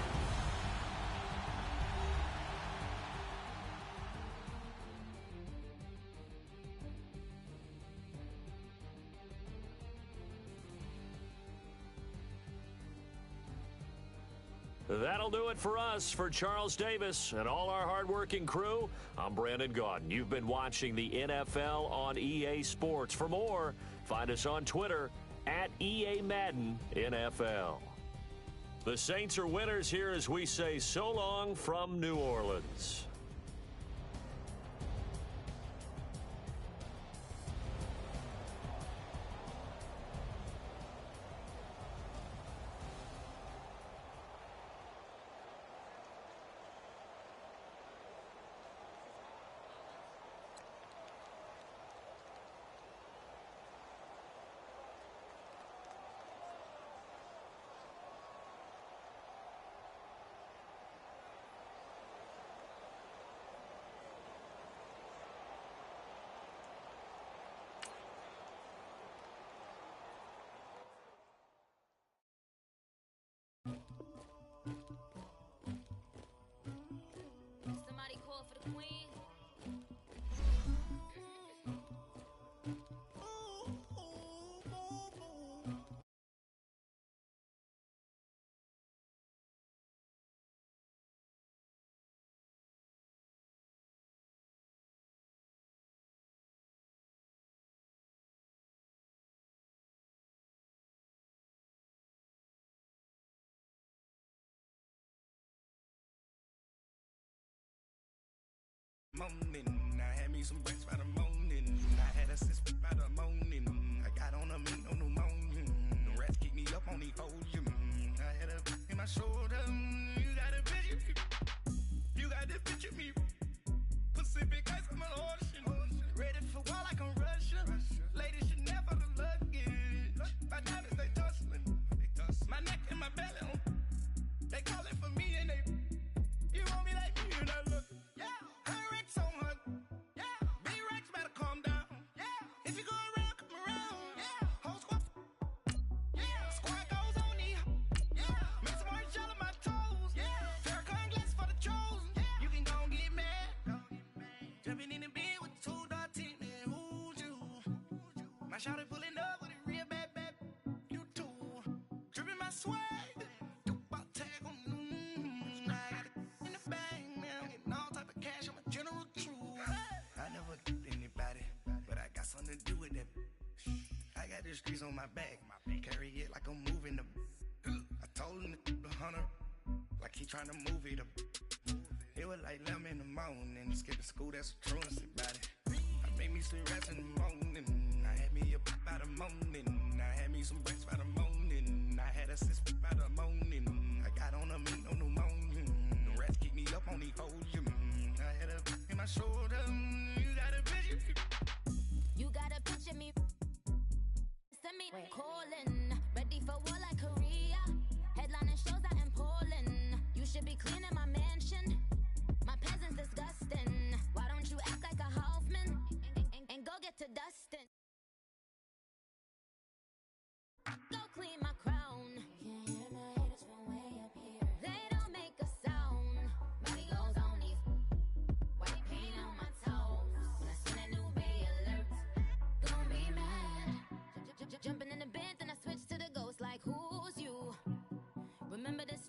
That'll do it for us. For Charles Davis and all our hardworking crew, I'm Brandon Gaudin. You've been watching the NFL on EA Sports. For more, find us on Twitter at EA Madden NFL. The Saints are winners here as we say so long from New Orleans. morning. I had me some breakfast by the morning. I had a six by the morning. I got on a meat on pneumonia. The rats keep me up on the folium. I had a in my shoulder. You got a picture me. You got the picture me. Pacific ice on my ocean. Ready for war like I'm Russia. Ladies should never the luggage. My diamonds they tussling. My neck and my belly on. They calling for me and they. You want me like me and I look. Yeah. Her Rex on her. Yeah. B-Rex better calm down. Yeah. If you go around, come around. Yeah. Whole squad. Yeah. Squad goes on the. Yeah. Make some orange gel on my toes. Yeah. Farrakhan glass for the chosen. Yeah. You can go and get mad. Jumping in the bed with two dark teeth. Who's you? My shawty pulling up with a real bad. You too. Dripping my swag. To do with that. I got the streets on my back. Carry it like I'm moving the. I told him the hunter, like he trying to move it up. It was like 11 in the morning. Skipping school, that's a truancy about it. I made me some rest in the morning. I had me up by the morning. I had me some breakfast by the morning. I had a six by the morning. I got on a meat on pneumonia. The rats keep me up on the folium. I had a in my shoulder. You got a picture. You gotta picture me. Send me calling. Ready for war like Korea. Headlining shows out in Poland. You should be cleaning my mansion. My peasants disgusting. Why don't you act like a Hoffman and go get to dusting? Go clean my crown. Can't hear my haters from way up here. They don't make a sound. Money goes on these white paint on my toes. When I send a new bay alert, gon' be mad. Jumping in the bed, then I switch to the ghost like who's you? Remember this